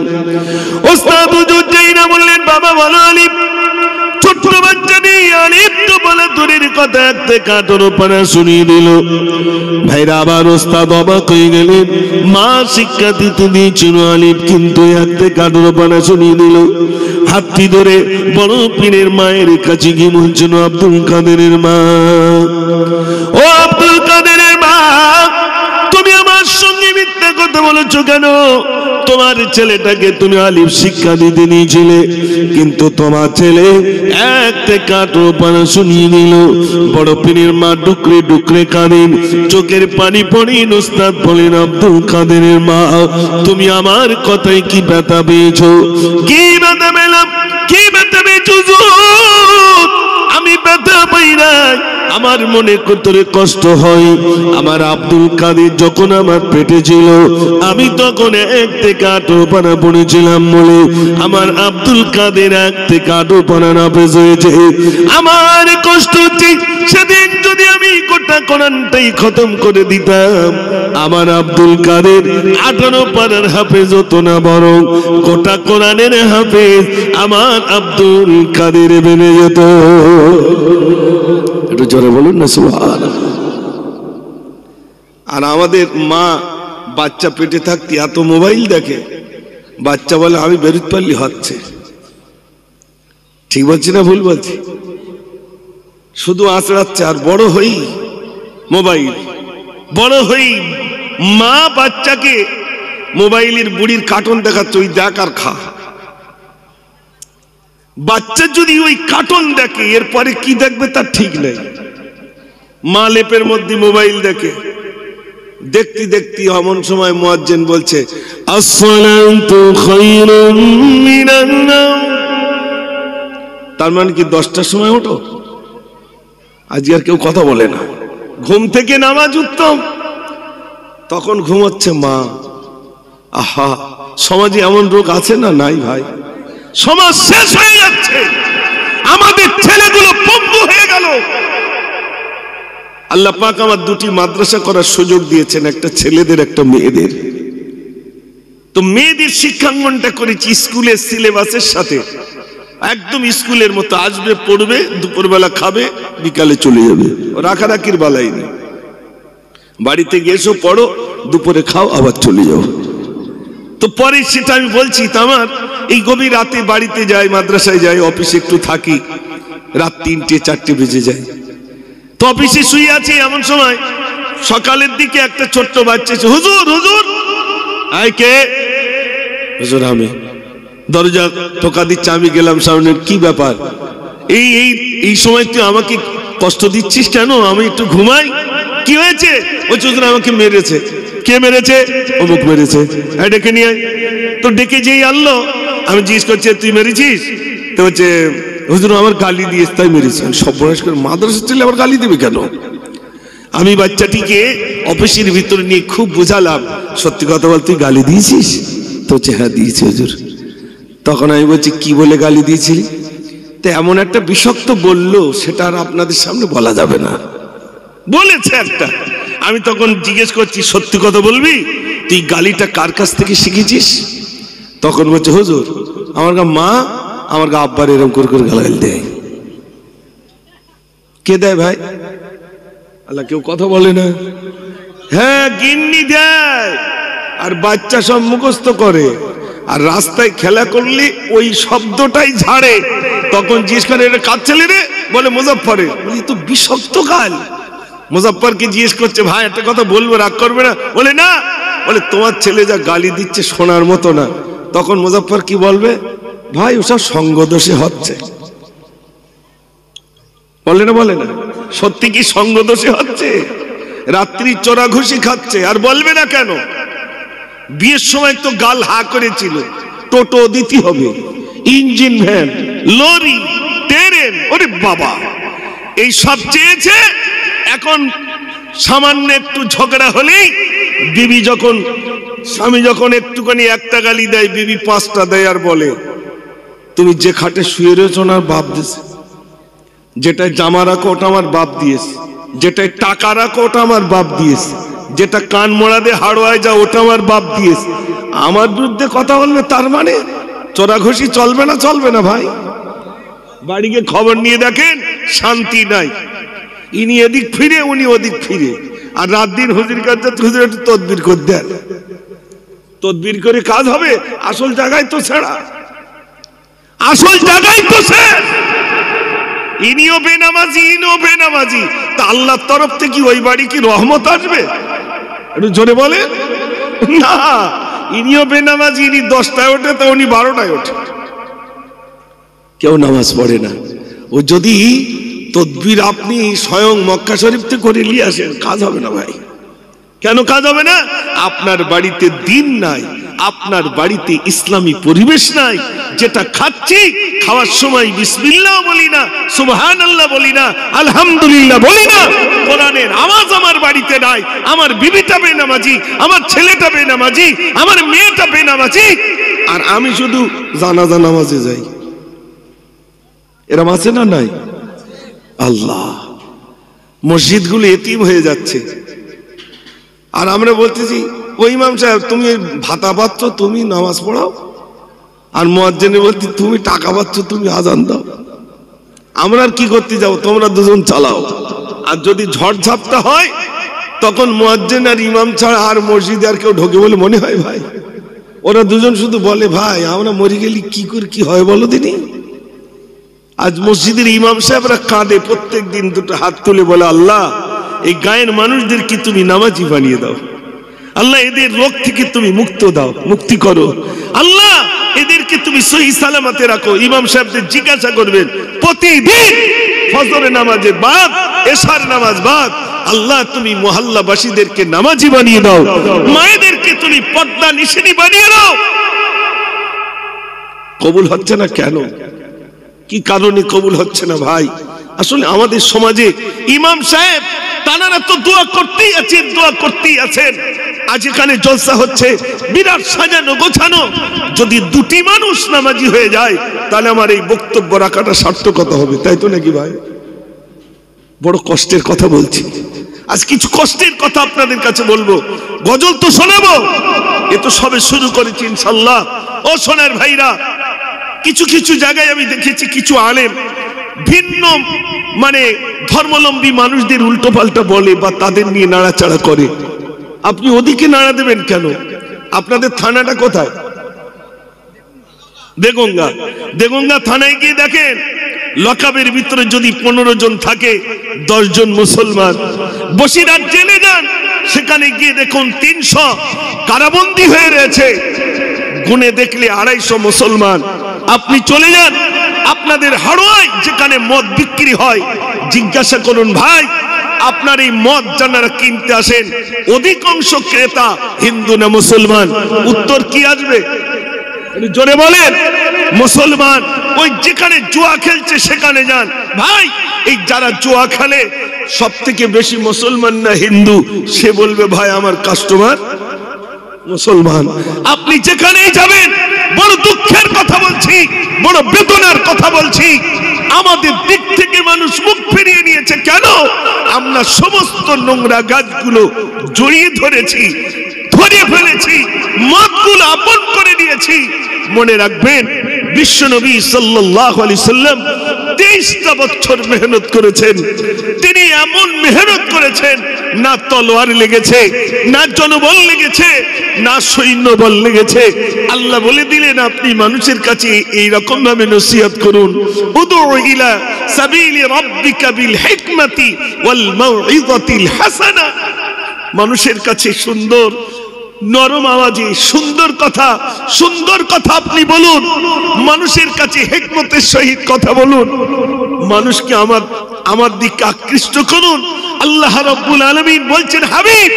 ওস্তাদ হুজুর যেই না বললেন বাবা ভালো আলিফ, ছোট ছোট্ট বাচ্চা নিয়ে আলিফ তো বলে দূরের কথা একটা কাঠের পানা শুনিয়ে দিল। ভাইরা আবার ওস্তাদ অবাক হয়ে গেলেন। মা শিক্ষা দিতে দিয়েছিল আলিফ, কিন্তু একটা কাঠের পানা শুনিয়ে দিল। হাতটি ধরে বড় পীরের মায়ের কাছে গিয়ে বলছিল, আব্দুল কাদেরের মা, ও আব্দুল কাদেরের মা, তুমি আমার সঙ্গে মিথ্যা কথা বলেছো কেন? তোমার ছেলেটাকে তুমি আলিফ শিক্ষা দিতে নিয়েছিলে, কিন্তু তোমার ছেলে একটা কাঠের পানা শুনিয়ে দিল। বড় পীরের মা ডুকরে ডুকরে কাঁদেন, চোখের পানি পড়েন। ওস্তাদ বলেন, আব্দুল কাদেরের মা, তুমি আমার কথায় কি ব্যথা পেয়েছো? কি ব্যথা পেলাম? কি ব্যথা পেয়েছো? আমি ব্যথা পাই না, আমার মনে ভিতরে কষ্ট হয়। আমার আব্দুল কাদের যখন আমার পেটে ছিল, আমি তখন একটা কাঠের পানা পড়েছিলাম বলে আমার আব্দুল কাদের একটা কাঠের পানা নাফেজ হয়েছে। আমার কষ্ট হচ্ছে, সেদিন যদি আমি গোটা কোরআনটাই খতম করে দিতাম, আমার আব্দুল কাদের 18 পারার হাফেজ হতো না, বরং গোটা কোরআনের হাফেজ আমার আব্দুল কাদের বেড়ে যেত। একটু জোরে বলুন না সুবহানাল্লাহ। আর আমাদের মা বাচ্চা পেটে থাকতে এত মোবাইল দেখে, বাচ্চা বলে আমি বেরোতে পারলি হচ্ছে। ঠিক বলছি না ভুল বলছি? শুধু আঁচড়াচ্ছে। আর বড় হই মোবাইল, বড় হই মা বাচ্চাকে মোবাইলের বুড়ির কার্টুন দেখাচ্ছে, ওই দেখ আর খা। বাচ্চা যদি ওই কার্টুন দেখে, এরপরে কি দেখবে তার ঠিক নেই। মা লেপের মধ্যে মোবাইল দেখে, দেখতে দেখতে এমন সময় মুয়াজ্জিন বলছে, আসসালাতু খায়রুম মিনান নাওম। তার মানে কি 10টার সময় ওঠো? আজকে আর কেউ কথা বলে না। ঘুম থেকে নামাজ উত্তম, তখন ঘুমোচ্ছে মা। আহা, সমাজে এমন রোগ আছে না? নাই ভাই, সমাজ শেষ হয়ে যাচ্ছে। আমাদের ছেলেগুলো পঙ্গু হয়ে গেল। আল্লাহ পাক আমার 2টি মাদ্রাসা করার সুযোগ দিয়েছেন, একটা ছেলেদের একটা মেয়েদের। তো মেয়েদের শিক্ষাঙ্গনটা করেছি স্কুলের সিলেবাসের সাথে, একদম স্কুলের মতো। আসবে, পড়বে, দুপুরবেলা খাবে, বিকালে চলে যাবে। রাখারাখির বালাই নেই। বাড়িতে গিয়েছো, পড়ো, দুপুরে খাও, আবার চলে যাও। তো পরে সেটা আমি বলছি। তো আমার এই গভীর রাতে বাড়িতে যাই, মাদ্রাসায় যাই, অফিসে একটু থাকি, রাত 3টে 4টে বেজে যায়। তো অফিসে শুয়ে আছি, এমন সময় সকালের দিকে একটা ছোট্ট বাচ্চা এসে, হুজুর হুজুর। আয় কে? হুজুর আমি। দরজা টোকা দিচ্ছে, আমি গেলাম সামনে। কি ব্যাপার? এই এই এই সময় তুই আমাকে কষ্ট দিচ্ছিস কেন? আমি একটু ঘুমাই। কি হয়েছে? ওই হুজুর আমাকে মেরেছে। কে মেরেছে? অমুক মেরেছে। ডেকে নিয়ে আয়। তো ডেকে যেই আনলো, আমি জিজ্ঞেস করছি, তুই মেরেছিস? তো হচ্ছে, হুজুর আমার গালি দিয়েছে তাই মেরেছি। সর্বনাশ করে, মাদ্রাসা ছেলে আবার গালি দেবে কেন? আমি বাচ্চাটিকে অফিসের ভিতরে নিয়ে খুব বোঝালাম, সত্যি কথা বল, তুই গালি দিয়েছিস? তো হচ্ছে, হ্যাঁ দিয়েছি হুজুর। তখন আমি বলছি, কি বলে গালি দিয়েছিলি? তো এমন একটা বিষাক্ত বললো, সেটা আর আপনাদের সামনে বলা যাবে না, বলেছে একটা। আমি তখন জিজ্ঞেস করছি, সত্যি কথা বলবি, তুই গালিটা কার কাছ থেকে শিখেছিস? তখন বলছে, হুজুর আমার মা, আমার আব্বার এরকম করে করে গালাগাল দেয়। কে দেয় ভাই? আল্লাহ, কেউ কথা বলে না। হ্যাঁ, গিন্নি দেয়। আর বাচ্চা সব মুখস্থ করে। আর রাস্তায় খেলা করলে ওই শব্দটাই ঝাড়ে। তখন জিজ্ঞেস করে, এটা কার ছেলে রে? বলে মুজাফফরে। বলি, তো বিষাক্ত গাল। মুজাফফরকে জিজ্ঞেস করছে, ভাই একটা কথা বলবো, রাগ করবে না? বলে না। বলে, তোমার ছেলে যা গালি দিচ্ছে শোনার মতো না। তখন মুজাফফর কি বলবে? ভাই ওসব সঙ্গদোষে হচ্ছে। বলে না? বলে না? সত্যি কি সঙ্গদোষে হচ্ছে? রাত্রি চোরা ঘুষি খাচ্ছে। আর বলবে না কেন? বিয়ের সময় তো গাল হা করেছিল, টোটো দিতে হবে, ইঞ্জিন ভ্যান, লরি, ট্রেন, ওরে বাবা, এই সব চেয়েছে। এখন সামান্য একটু ঝগড়া হলেই বিবি যখন, স্বামী যখন একটুখানি একটা গালি দেয়, বিবি 5টা দেয়। আর বলে, তুমি যে খাটে শুয়ে রয়েছো না, বাপ দিয়েছে। যেটায় জামা রাখো ওটা আমার বাপ দিয়েছে। যেটায় টাকা রাখো ওটা আমার বাপ দিয়েছে। যেটা কান মোড়া দিয়ে হাড়োয়ায় যা, ওটা আমার বাপ দিয়েছে। আমার বিরুদ্ধে কথা বলবে, তার মানে চোরাঘুষি চলবে না? চলবে না ভাই? বাড়ি গিয়ে খবর নিয়ে দেখেন শান্তি নাই, ইনি এদিক ফিরে উনি ওদিক ফিরে, আর রাত দিন হুজুর কাছে হুজুর একটু তদবির করে দেন, তদবির করে কাজ হবে? আসল জায়গায় তো ছেড়া, আসল জায়গায় তো শেষ। ইনিও বেনামাজি ইনিও বেনামাজি, তা আল্লাহর তরফ থেকে ওই বাড়ি কি রহমত আসবে? একটু জোরে বলেন না। ইনিও বেনামাজি, ইনি 10টায় ওঠে তো উনি 12টায় ওঠে, কেউ নামাজ পড়ে না। ও যদি তদবির আপনি স্বয়ং মক্কা শরীফ থেকে করে নিয়ে আসেন, কাজ হবে না ভাই। কেন কাজ হবে না? আপনার বাড়িতে দিন নাই, আপনার বাড়িতে ইসলামী পরিবেশ নাই। যেটা খাচ্ছি, খাওয়ার সময় বিসমিল্লাহ বলি না, সুবহানাল্লাহ বলি না, আলহামদুলিল্লাহ বলি না। কোরআনের আওয়াজ আমার বাড়িতে নাই, আমার বিবিটা বেনামাজি, আমার ছেলেটা বেনামাজি, আমার মেয়েটা বেনামাজি, আর আমি শুধু জানাজা নামাজে যাই। এরম আছে না নাই? আল্লাহ, মসজিদগুলো এতিম হয়ে যাচ্ছে। আর আমরা বলতেছি ওই ইমাম সাহেব তুমি ভাতা পাচ্ছ, তুমি নামাজ পড়াও, আর মুয়াজ্জিনে বলতে তুমি টাকা পাচ্ছ, তুমি আজান দাও। আমরা আর কি করতে যাবো? তোমরা দুজন চালাও। আর যদি ঝড় ঝাপটা হয় তখন মুয়াজ্জিন আর ইমাম ছাড়া আর মসজিদে আর কেউ ঢোকে বলে মনে হয় ভাই? ওরা দুজন শুধু বলে ভাই আমরা মরে গেলি কি করে কি হয় বলো দিনি। আজ মসজিদের ইমাম সাহেবরা কাঁদে, প্রত্যেক দিন দুটো হাত তুলে বলে আল্লাহ এই গায়ের মানুষদের কি তুমি নামাজি বানিয়ে দাও, আল্লাহ এদের রোগ থেকে তুমি মুক্তি করো, আল্লাহ এদেরকে তুমি সহি সালামতে রাখো। ইমাম সাহেবদের জিজ্ঞাসা করবেন প্রতিদিন ফজরের নামাজের বাদ, এশার নামাজ বাদ, আল্লাহ তুমি মহল্লাবাসীদেরকে নামাজি বানিয়ে দাও, মায়েদেরকে তুমি পর্দা নিশিনী বানিয়ে দাও। কবুল হচ্ছে না কেন? কি কারণে কবুল হচ্ছে না ভাই? আসলে আমাদের সমাজে ইমাম সাহেব তানারা তো দোয়া করতেই আছেন, দোয়া করতেই আছেন। আজ এখানে জলসা হচ্ছে, বিরাট সাজানো গোছানো। যদি দুটি মানুষ নামাজি হয়ে যায় তাহলে আমার এই বক্তব্য রাখাটা সার্থকতা হবে, তাই তো নাকি ভাই? বড় কষ্টের কথা বলছি আজ, কিছু কষ্টের কথা আপনাদের কাছে বলবো। গজল তো শোনাবো, এ তো সবে শুরু করেছি ইনশাআল্লাহ। ও সোনার ভাইরা, কিছু কিছু জায়গায় আমি দেখেছি কিছু আলেম ভিন্ন মানে ধর্মাবলম্বী মানুষদের উল্টো পাল্টা বলে বা তাদের নিয়ে নাড়াচাড়া করে। আপনি ওদিকে নাড়া দেবেন কেন? আপনাদের থানাটা কোথায়? দেগঙ্গা থানায় গিয়ে দেখেন লকআপের ভিতরে যদি 15 জন থাকে, 10 জন মুসলমান। বসিরহাট জেলে যান, সেখানে গিয়ে দেখুন 300 কারাবন্দী হয়ে রয়েছে, গুনে দেখলে 250 মুসলমান। আপনি চলে যান আপনাদের হাড়োয়ায় যেখানে মদ বিক্রি হয়, জিজ্ঞাসা করুন ভাই আপনার এই মদ যারা কিনতে আসেন অধিকাংশ ক্রেতা হিন্দু না মুসলমান? উত্তর কি আসবে? জোরে বলেন মুসলমান। ওই যেখানে জুয়া খেলছে সেখানে যান, ভাই এই যারা জুয়া খেলে সব থেকে বেশি মুসলমান না হিন্দু? সে বলবে ভাই আমার কাস্টমার মুসলমান। আপনি যেখানেই যাবেন, বড় দুঃখের কথা বলছি, বড় বেদনার কথা বলছি, আমাদের দিক থেকে মানুষ মুখ ফিরিয়ে নিয়েছে। কেন? আমরা সমস্ত নোংরা গাছগুলো জড়িয়ে ধরেছি, ধরে ফেলেছি, মদগুলো আপন করে নিয়েছি। মনে রাখবেন বিশ্বনবী সাল্লাল্লাহু আলাইহি সাল্লাম 23টা বছর মেহনত করেছেন। তিনি এমন মেহনত করেছেন, না তলোয়ার লেগেছে, না জনবল লেগেছে, না সৈন্যবল লেগেছে। আল্লাহ বলে দিলেন আপনি মানুষের কাছে এই রকম ভাবে নসিহত করুন, উদউ ইলা সাবিলি রাব্বিকা বিল হিকমাতি ওয়াল মাউইযাতিল হাসানা। মানুষের কাছে সুন্দর নরম আওয়াজে সুন্দর কথা আপনি বলুন, মানুষের কাছে হিকমতের সহিত কথা বলুন, মানুষকে আমার দিকে আকৃষ্ট করুন। আল্লাহ রাব্বুল আলামিন বলছেন হাবিব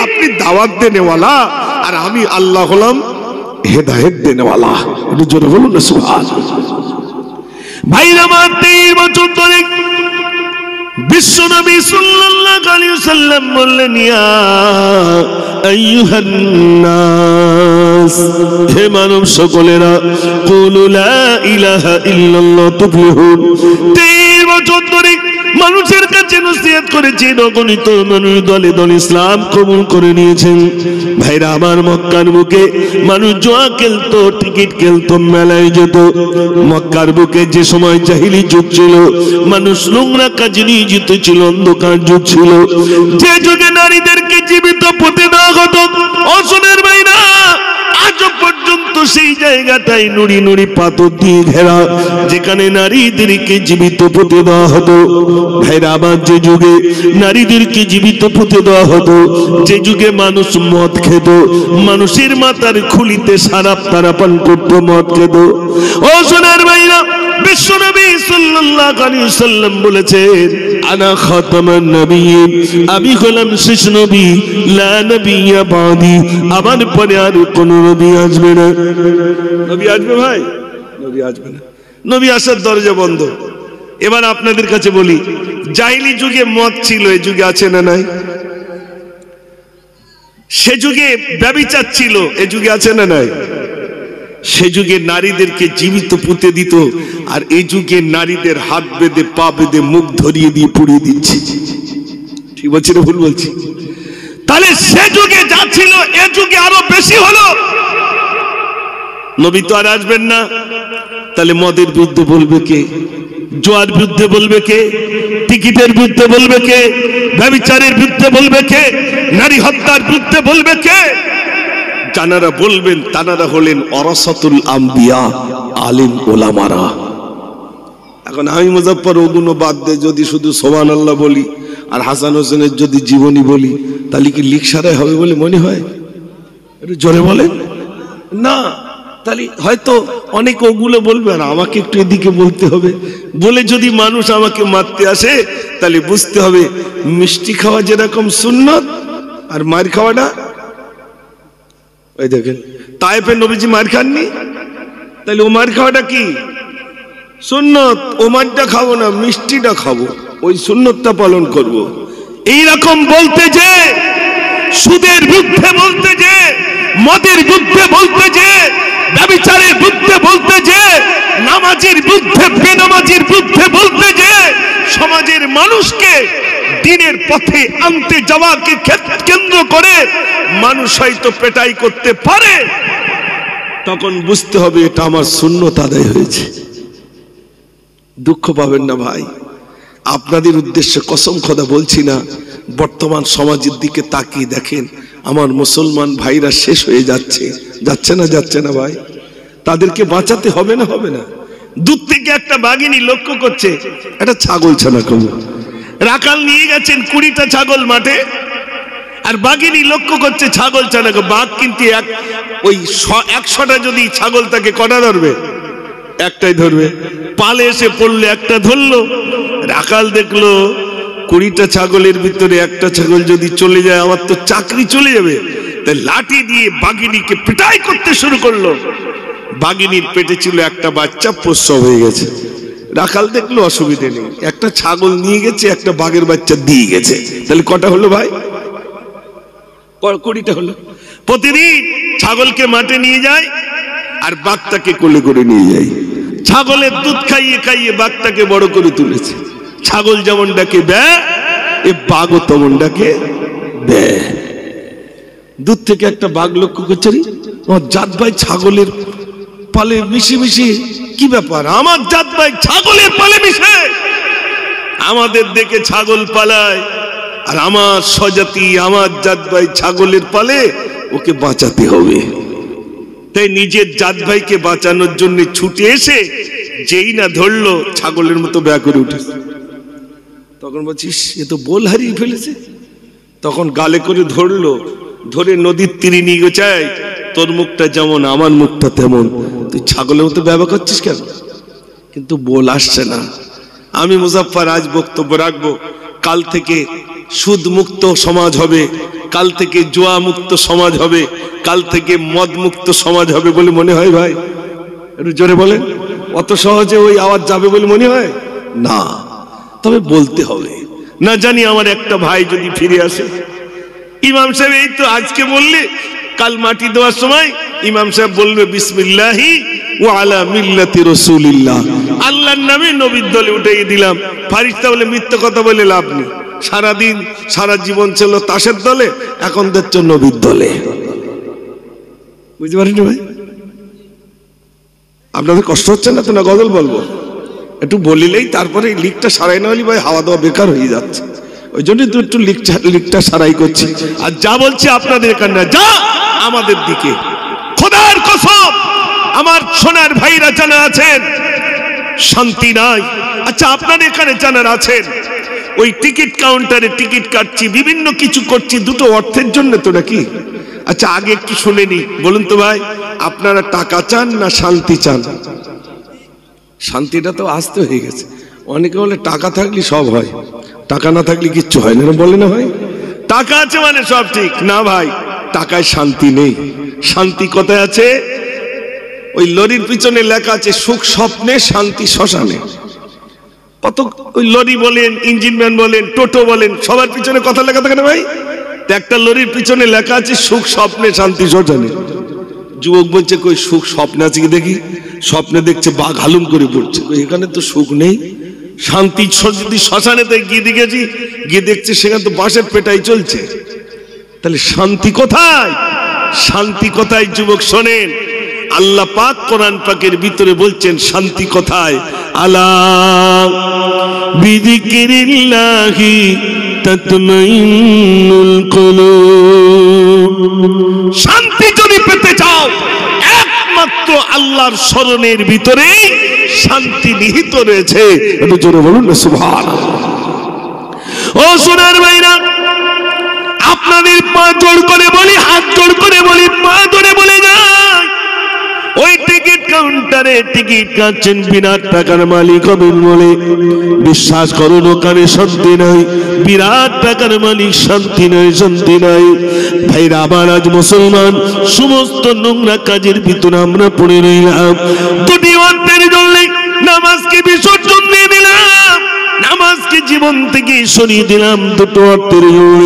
আপনি দাওয়াত দেনেওয়ালা, আর আমি আল্লাহ হলাম হেদায়েত দেনেওয়ালা। একটু জোরে বলুন না সুবহানাল্লাহ। ভাইরা আমার 23 বছর ধরে বিশ্বনবী সাল্লাল্লাহু আলাইহি ওয়াসাল্লাম বললেন ইয়া আইয়ুহান নাস, হে মানব সকলেরা, কুলু লা ইলাহা ইল্লাল্লাহ তুফলিহুন। 23 বছর ধরে মানুষের কাছে নসিহত করেছেন, অগণিত মানুষ দলে দলে ইসলাম কবুল করে নিয়েছেন। ভাইরা আমার, মক্কার বুকে মানুষ জুয়া খেলতো, টিকিট খেলতো, মেলায় যেত। মক্কার বুকে যে সময় জাহিলি যুগ ছিল, মানুষ নোংরা কাজে নিয়োজিত ছিল, অন্ধকার যুগ ছিল। যে যুগে নারীদেরকে জীবিত পুঁতে দেওয়া হতো, অসনের ভাইরা আজ পর্যন্ত সেই জায়গাটাই নুড়ি নুড়ি পাথর দিয়ে ঘেরা, যেখানে নারীদেরকে জীবিত পুঁতে দেওয়া হতো। ভাইরা আবার, যে যুগে নারীদেরকে জীবিত পুঁতে দেওয়া হতো, যে যুগে মানুষ মদ খেত, মানুষের মাথার খুলিতে সারাপ তারা পান করত, মদ খেত। ও সোনার ভাইরা, বিশ্বনবী সাল্লাল্লাহু আলাইহি ওয়াসাল্লাম বলেছেন, আনা খাতামান নবিয়্যিন, আমি হলাম শেষ নবী, লা নবিয়্যা বাদি, আমার পরে আর কোন নবী আসবে না। নবী আসবে ভাই? নবী আসবে না, নবী আসার দরজা বন্ধ। এবার আপনাদের কাছে বলি, জাহিলি যুগে মদ ছিল, এই যুগে আছে না নাই? সে যুগে ব্যভিচার ছিল, এই যুগে আছে না নাই? সে যুগে নারীদেরকে জীবিত পুঁতে দিত, আর এই যুগে নারীদের হাত বেঁধে পা বেঁধে মুখ ধরিয়ে দিয়ে পুড়িয়ে দিচ্ছে। ঠিক বলছি না ভুল বলছি? তাহলে সে যুগে যা ছিল, এ যুগে আরো বেশি হলো। নবী তো আর আসবেন না, তাহলে মদের বিরুদ্ধে বলবে কে? জোয়ার বিরুদ্ধে বলবে কে? টিকিটের বিরুদ্ধে বলবে কে? ব্যভিচারের বিরুদ্ধে বলবে কে? নারী হত্যার বিরুদ্ধে বলবে কে? যারা বলবেন তারা হলেন ওয়ারাসাতুল আম্বিয়া, আলিম ওলামারা। এখন আমি মুজাফফর ওগুলো বাদ দিয়ে যদি শুধু সুবহানাল্লাহ বলি আর হাসান হোসেনের যদি জীবনী বলি, তাহলে কি লিক সারাই হবে বলে মনে হয়? একটু জোরে বলেন না। তাহলে হয়তো অনেকে ওগুলো বলবে, আর আমাকে একটু এদিকে বলতে হবে। বলে যদি মানুষ আমাকে মারতে আসে, তাহলে বুঝতে হবে মিষ্টি খাওয়া যেরকম সুন্নত, আর মার খাওয়াটা, ওই দেখেন তায়েফে নবীজি মার খাননি, তাহলে ও মার খাওয়াটা কি সুন্নত। ও মারটা খাবো না, মিষ্টিটা খাবো, ওই সুন্নতটা পালন করব। এইরকম বলতে যে, সুদের বিরুদ্ধে বলতে যে, মদের বিরুদ্ধে বলতে যে, ব্যভিচারের বিরুদ্ধে বলতে যে, নামাজের বিরুদ্ধে বেনামাজির বিরুদ্ধে বলতে যে, সমাজের মানুষকে দিনের পথে আনতে যাওয়াকে কেন্দ্র করে মানুষ হয়তো পেটাই করতে পারে, তখন বুঝতে হবে এটা আমার সুন্নত আদায় হয়েছে। দুঃখ পাবেন না ভাই, আপনাদের উদ্দেশ্যে কসম খোদা বলছি না, বর্তমান সমাজের দিকে তাকিয়ে দেখেন, আমার মুসলমান ভাইরা শেষ হয়ে যাচ্ছে। যাচ্ছে না? যাচ্ছে না ভাই? তাদেরকে বাঁচাতে হবে না? হবে না? দূর থেকে একটা বাঘিনী লক্ষ্য করছে, একটা ছাগল ছানা কবু রাখাল নিয়ে গেছেন 20টা ছাগল মাঠে, আর বাঘিনী লক্ষ্য করছে ছাগল ছানাকে। বাঘ কিন্তু ওই 100টা যদি ছাগল তাকে কটা ধরবে? একটাই ধরবে। পালে এসে পড়লে একটা ধরলো। রাখাল দেখলো 20টা ছাগলের ভিতরে একটা ছাগল যদি চলে যায়, আমার তো চাকরি চলে যাবে। তাই লাঠি দিয়ে বাঘিনীকে পিটাই করতে শুরু করলো। বাঘিনীর পেটে ছিল একটা বাচ্চা, প্রসব হয়ে গেছে। রাখাল দেখলো অসুবিধে নেই, একটা ছাগল নিয়ে গেছে, একটা বাঘের বাচ্চা দিয়ে গেছে, তাহলে কটা হলো ভাই? 20টা হলো। প্রতিদিন ছাগলকে মাঠে নিয়ে যায়, আর বাঘটাকে কোলে করে নিয়ে যায়। ছাগলের দুধ খাইয়ে খাইয়ে বাঘটাকে বড় করে তুলেছে। ছাগল যেমন ডাকে ব্যা, এ বাঘও তেমন ডাকে ব্যা। দূর থেকে একটা বাঘ লক্ষ্য করছে, আমার জাত ভাই ছাগলের পালে মিশে মিশে, কি ব্যাপার? আমার জাত ভাই ছাগলের পালে মিশে, আমাদের দেখে ছাগল পালায়, আর আমার স্বজাতি আমার জাত ভাই ছাগলের পালে, ওকে বাঁচাতে হবে। তাই নিজের জাত ভাইকে বাঁচানোর জন্য ছুটে এসে যেই না ধরলো, ছাগলের মতো ব্যা করে উঠেছে। তখন বলছিস এ তো বোল হারিয়ে ফেলেছে। তখন গালে করে ধরলো, ধরে নদীর তীরে নিয়ে গেছে, তোর মুখটা যেমন আমার মুখটা তেমন, তুই ছাগলের মতো ব্যবহার করছিস কেন? কিন্তু বোল আসছে না। আমি মুজাফফর আজ বক্তব্য রাখবো, কাল থেকে সুদ মুক্ত সমাজ হবে, কাল থেকে জুয়া মুক্ত সমাজ হবে, কাল থেকে মদ মুক্ত সমাজ হবে বলে মনে হয় ভাই? একটু জোরে বলেন। অত সহজে ওই আওয়াজ যাবে বলে মনে হয় না, তবে বলতে হবে। না জানি আমার একটা ভাই যদি ফিরে আসে। ইমাম সাহেব এই তো আজকে বললে, কাল মাটি দেওয়ার সময় ইমাম সাহেব বলবে বিসমিল্লাহি ওয়া আলা মিল্লাতি রাসূলিল্লাহ, আল্লাহর নামে নবীর দলে উঠিয়ে দিলাম। ফারিস্তা বলে মিথ্যে কথা বলে লাভ নেই, সারাদিন সারা জীবন ছিল তাসের দলে, এখন দেখছ নবীর দলে। বুঝতে পারেন ভাই? আপনাদের কষ্ট হচ্ছে না তো? না গজল বলবো? একটু বলিলেই তারপরে লিকটা সারাই না হলে ভাই হাওয়া দেওয়া বেকার হয়ে যাচ্ছে, ওই জন্যই তো একটু লিকটা সারাই করছি। আর যা বলছি আপনাদের কান্না যা আমাদের দিকে, খোদার কসম আমার সোনার ভাইরা জানা আছেন শান্তি নাই। আচ্ছা আপনাদের এখানে জানার আছেন ওই টিকিট কাউন্টারে টিকিট কাটছি, বিভিন্ন কিছু করছি, দুটো অর্থের জন্য তো নাকি? আচ্ছা আগে একটু শুনে নি, বলুন তো ভাই আপনারা টাকা চান না শান্তি চান? শান্তিটা তো আসতে হয়ে গেছে। অনেকে বলে টাকা থাকলে সব হয়, টাকা না থাকলে কিচ্ছু হয় না, বলে না ভাই? টাকা আছে মানে সব ঠিক না ভাই, টাকায় শান্তি নেই। শান্তি কোথায় আছে? ওই লরির পিছনে লেখা আছে সুখ স্বপ্নে শান্তি শ্মশানে। কত ওই লরি বলেন, ইঞ্জিন ম্যান বলেন, টোটো বলেন, সবার পিছনে কথা লেখা থাকে না ভাই? একটা লরির পিছনে লেখা আছে সুখ স্বপ্নে শান্তি শ্মশানে। যুবক বলছে কই সুখ স্বপ্নে আছে কি দেখি, স্বপ্নে দেখছে বাঘ হালুম করে পড়ছে, এখানে তো সুখ নেই। শান্তি যদি শ্মশানেতে গিয়ে দেখেছি, গিয়ে দেখছে সেখানে তো বাঁশের পেটাই চলছে, তাহলে শান্তি কোথায়? শান্তি কোথায় যুবক শোনেন, আল্লাহ পাক কোরআন পাকের ভিতরে বলছেন শান্তি কোথায়? আলা বিযিকরিল্লাহি তাতমাইন্নুল কুলুব। শান্তি যদি পেতে চাও একমাত্র আল্লাহর স্মরণের ভিতরে শান্তি নিহিত রয়েছে। একটু জোরে বলুন না সুবহানাল্লাহ। ও সোনার ভাইরা, আপনাদের পা জোড় করে বলি, হাত জোড় করে বলি, পা ধরে বলে যায়, ওই টিকিট কাউন্টারে টিকিট কাটছেন বিরাট টাকার মালিক হবেন বলে, বিশ্বাস করুন ওখানে শান্তি নাই। বিরাট টাকার মালিক শান্তি নাই, শান্তি নাই। ভাইরা আবার আজ মুসলমান সমস্ত নোংরা কাজের ভিতরে আমরা পড়ে রইলাম। দুটি অর্থের জন্য নামাজকে বিসর্জন দিয়ে দিলাম, নামাজকে জীবন থেকে সরিয়ে দিলাম দুটো অর্থের জন্য।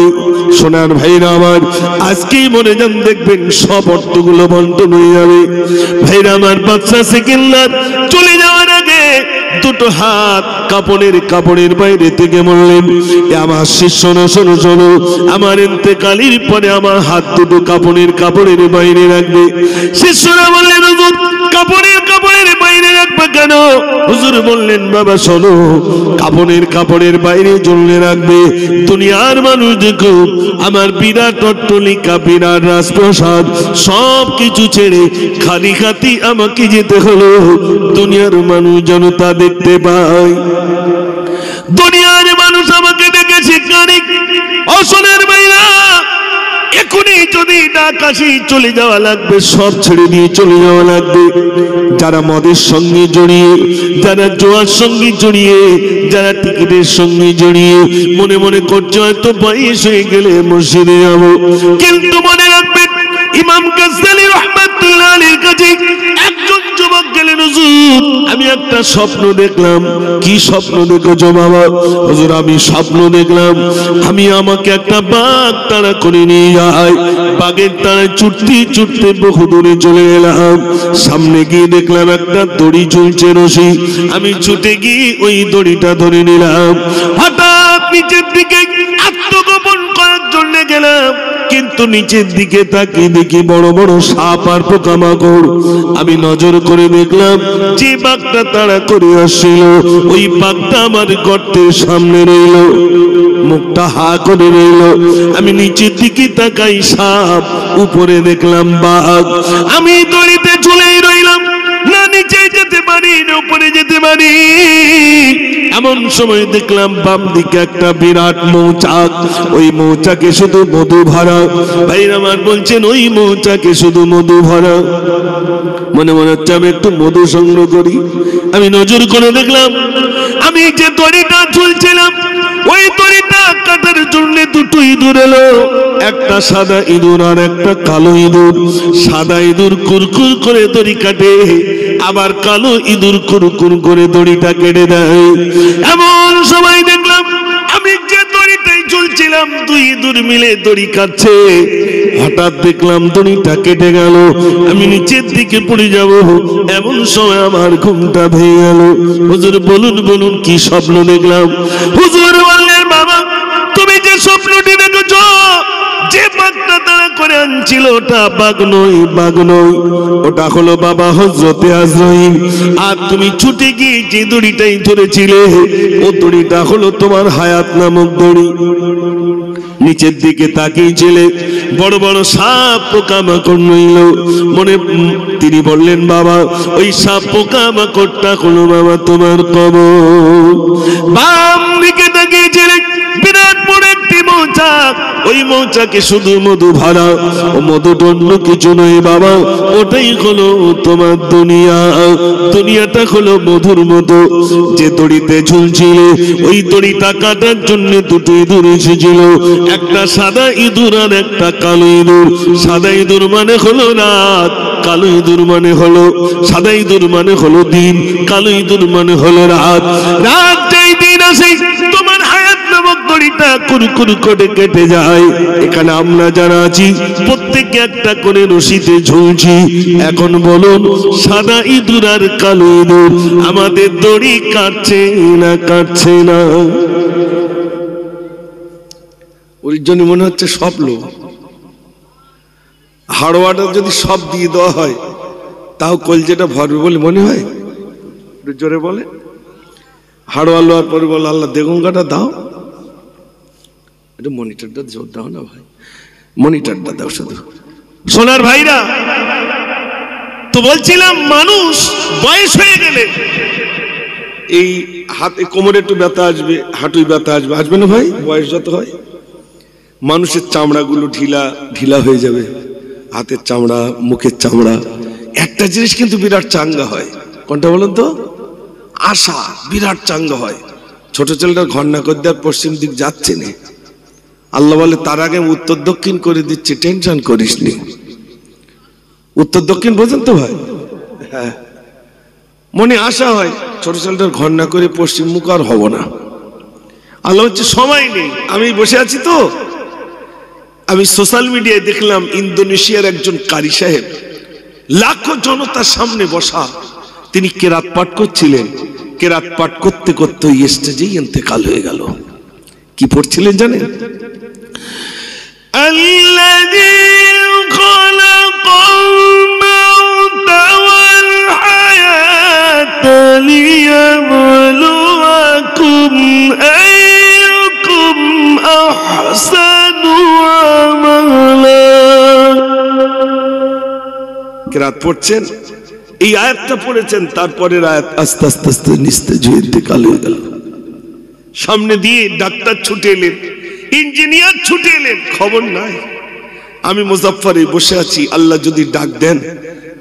সোনার ভাইরা আমার আজকেই মনে যান, দেখবেন সব অর্থগুলো বন্টন হয়ে যাবে। ভাইরা আমার বাচ্চা সেকেন্ডার চলে যাওয়ার আগে দুটো হাত কাপড়ের বাইরে থেকে বললেন, আমার শিষ্য শোনো শোনো, আমার ইন্তেকালের পরে আমার হাত দুটো কাপড়ের বাইরে রাখবে। শিষ্যরা বললেন হুজুর কাপড়ের বাইরে রাখবে কেন? হুজুর বললেন বাবা শোনো, কাপড়ের বাইরে ঝুলিয়ে রাখবে। দুনিয়ার মানুষ দেখো আমার বিরাট অট্টালিকা, বিরাট রাজপ্রাসাদ সব কিছু ছেড়ে খালি হাতি আমাকে যেতে হলো, দুনিয়ার মানুষ যেন তা দেখতে পায়। দুনিয়ার মানুষ আমাকে দেখে শিক্ষানিক অসনের বাইরা এখনই যদি ডাকাশি চলে যাওয়া লাগবে, সব ছেড়ে দিয়ে চলে যাওয়া লাগবে। যারা মদের সঙ্গে জড়িয়ে, যারা জোয়ার সঙ্গে জড়িয়ে, যারা টিকিটের সঙ্গে জড়িয়ে মনে মনে করছে হয়তো বয়স হয়ে গেলে মসজিদে যাবো, কিন্তু মনে রাখবেন ইমাম গাজ্জালী রাহমাতুল্লাহ আলাইহির কাছে একজন যুবক গেলেন, হুজুর আমি একটা স্বপ্ন দেখলাম। কি স্বপ্ন দেখেছো বাবা? হুজুর আমি স্বপ্ন দেখলাম আমি আমাকে একটা বাঘ তাড়া করে নিয়ে যায়, বাঘের তাড়ায় ছুটতে বহু দূরে চলে এলাম, সামনে গিয়ে দেখলাম একটা দড়ি ঝুলছে রশি, আমি ছুটে গিয়ে ওই দড়িটা ধরে নিলাম। হঠাৎ নিচের দিকে আত্মগোপন করার জন্য গেলাম, কিন্তু নিচের দিকে তাকিয়ে দেখি বড় বড় সাপ আর পোকামাকড়। আমি নজর করে দেখলাম যে বাঘটা তাড়া করে আসছিল ওই বাঘটা আমার গর্তের সামনে রইল, মুখটা হা করে রইল। আমি নিচের দিকে তাকাই সাপ, উপরে দেখলাম বাঘ। আমি দড়িতে ঝুলেই রইলাম, না নিচে যেতে পারি না উপরে যেতে পারি। এমন সময় দেখলাম বাম দিকে একটা বিরাট মৌচাক, ওই মৌচাকে শুধু মধু ভরা। ভাই আমার বলছেন ওই মৌচাকে শুধু মধু ভরা। মনে হচ্ছে আমি একটু মধু সংগ্রহ করি। আমি নজর করে দেখলাম আমি যে দড়িটা ঝুলছিলাম ওই দড়িটা কাটার জন্য দুটো ইঁদুর এলো, একটা সাদা ইঁদুর আর একটা কালো ইঁদুর। সাদা ইঁদুর কুরকুর করে দড়ি কাটে, আবার কালো ইঁদুর কুরকুর করে দড়িটা কেটে দেয়। এমন সময় দেখলাম আমি যে দড়িটাই ঝুলছিলাম দুই ইঁদুর মিলে দড়ি কাটছে। হঠাৎ দেখলাম দড়িটা কেটে গেল, আমি নিচের দিকে পড়ে যাব, এমন সময় আমার ঘুমটা ভেঙে গেল। হুজুর বলুন বলুন কি স্বপ্ন দেখলাম? হুজুর বললেন বাবা তুমি যে স্বপ্নটি দেখেছ, যে বাঘটা তারা করে আনছিল ওটা বাঘ নয়, বাঘ নয়, ওটা হলো বাবা হযরতে আজরাইল। আর তুমি ছুটে গিয়ে যে দড়িটাই ধরেছিলে ও দড়িটা হলো তোমার হায়াত নামক দড়ি। নিচের দিকে তাকিয়েছিলে, বড় বড় সাপ পোকামাকড় নইল মনে। তিনি বললেন বাবা ওই সাপ পোকামাকড়টা হলো বাবা তোমার কবর। বাম দিকে তাকিয়েছিলে, বিরাট বড় একটি মৌচাক, ওই মৌচাকে শুধু মধু ভরা, ও মধুটা অন্য কিছু নয় বাবা, ওটাই হলো তোমার দুনিয়া। দুনিয়াটা হলো মধুর মতো। যে দড়িতে ঝুলছিলে ওই দড়িটা কাটার জন্য দুটো ইঁদুর এসেছিল, একটা সাদা ইঁদুর আর একটা কালো ইঁদুর। সাদা ইঁদুর মানে হলো রাত, কালো ইঁদুর মানে হলো, সাদা ইঁদুর মানে হলো দিন, কালো ইঁদুর মানে হলো রাত। রাত যেই দিন আসে তোমার হায়াত নামক দড়িটা কুরকুর করে কেটে যায়। এখানে আমরা যারা আছি প্রত্যেকে একটা করে রশিতে ঝুলছি। এখন বলুন সাদা ইঁদুর আর কালো ইঁদুর আমাদের দড়ি কাটছে না কাটছে না? ওর জন্য মনে হচ্ছে সব লোক হাড়ওয়াটা যদি সব দিয়ে দেওয়া হয় তাও কলজেটা ভরবে বলে মনে হয়। জোরে বলে হাড়ওয়া লোয়ার পরে বলে আল্লাহ দেগুঙ্গাটা দাও, এটা মনিটরটা জোর দাও না ভাই, মনিটরটা দাও শুধু। সোনার ভাইরা তো বলছিলাম মানুষ বয়স হয়ে গেলে এই হাতে কোমরে একটু ব্যথা আসবে, হাঁটুই ব্যথা আসবে, আসবে না ভাই? বয়স যত হয় মানুষের চামড়াগুলো ঢিলা ঢিলা হয়ে যাবে, হাতের চামড়া, মুখের চামড়া। একটা জিনিস কিন্তু বিরাট চাঙ্গা হয়, কোনটা বলুন তো? আশা বিরাট চাঙ্গা হয়। ছোট ছেলেটার ঘন্না করে দেওয়ার পশ্চিম দিক যাচ্ছে না, আল্লাহ বলে তার আগে উত্তর দক্ষিণ করে দিচ্ছে, টেনশন করিস নি। উত্তর দক্ষিণ বোঝেন তো ভাই? হ্যাঁ, মনে আশা হয় ছোট ছেলেটার ঘন্না করে পশ্চিম মুখ আর হব না। আল্লাহ হচ্ছে সময় নেই, আমি বসে আছি তো। আমি সোশ্যাল মিডিয়ায় দেখলাম ইন্দোনেশিয়ার একজন কারি সাহেব লাখো জনতার সামনে বসা, তিনি কেরাত পাঠ করছিলেন। কেরাত পাঠ করতে করতে ওই স্টেজেই ইন্তেকাল হয়ে গেল। কি পড়ছিলেন জানেন? আল্লাযী খালাকাল মাউতা ওয়াল হায়াতা লিয়াবলুয়াকুম আইয়ুকুম আহসানু আমালা। কেরাত পড়ছেন, এই আয়াতটা পড়েছেন, তারপরের আয়াত আস্তে আস্তে আস্তে নিস্তেজ হয়ে ইন্তেকাল হয়ে গেল। সামনে দিয়ে ডাক্তার ছুটে এলেন, ইঞ্জিনিয়ার ছুটে এলেন, খবর নাই। আমি মুজাফফরে বসে আছি, আল্লাহ যদি ডাক দেন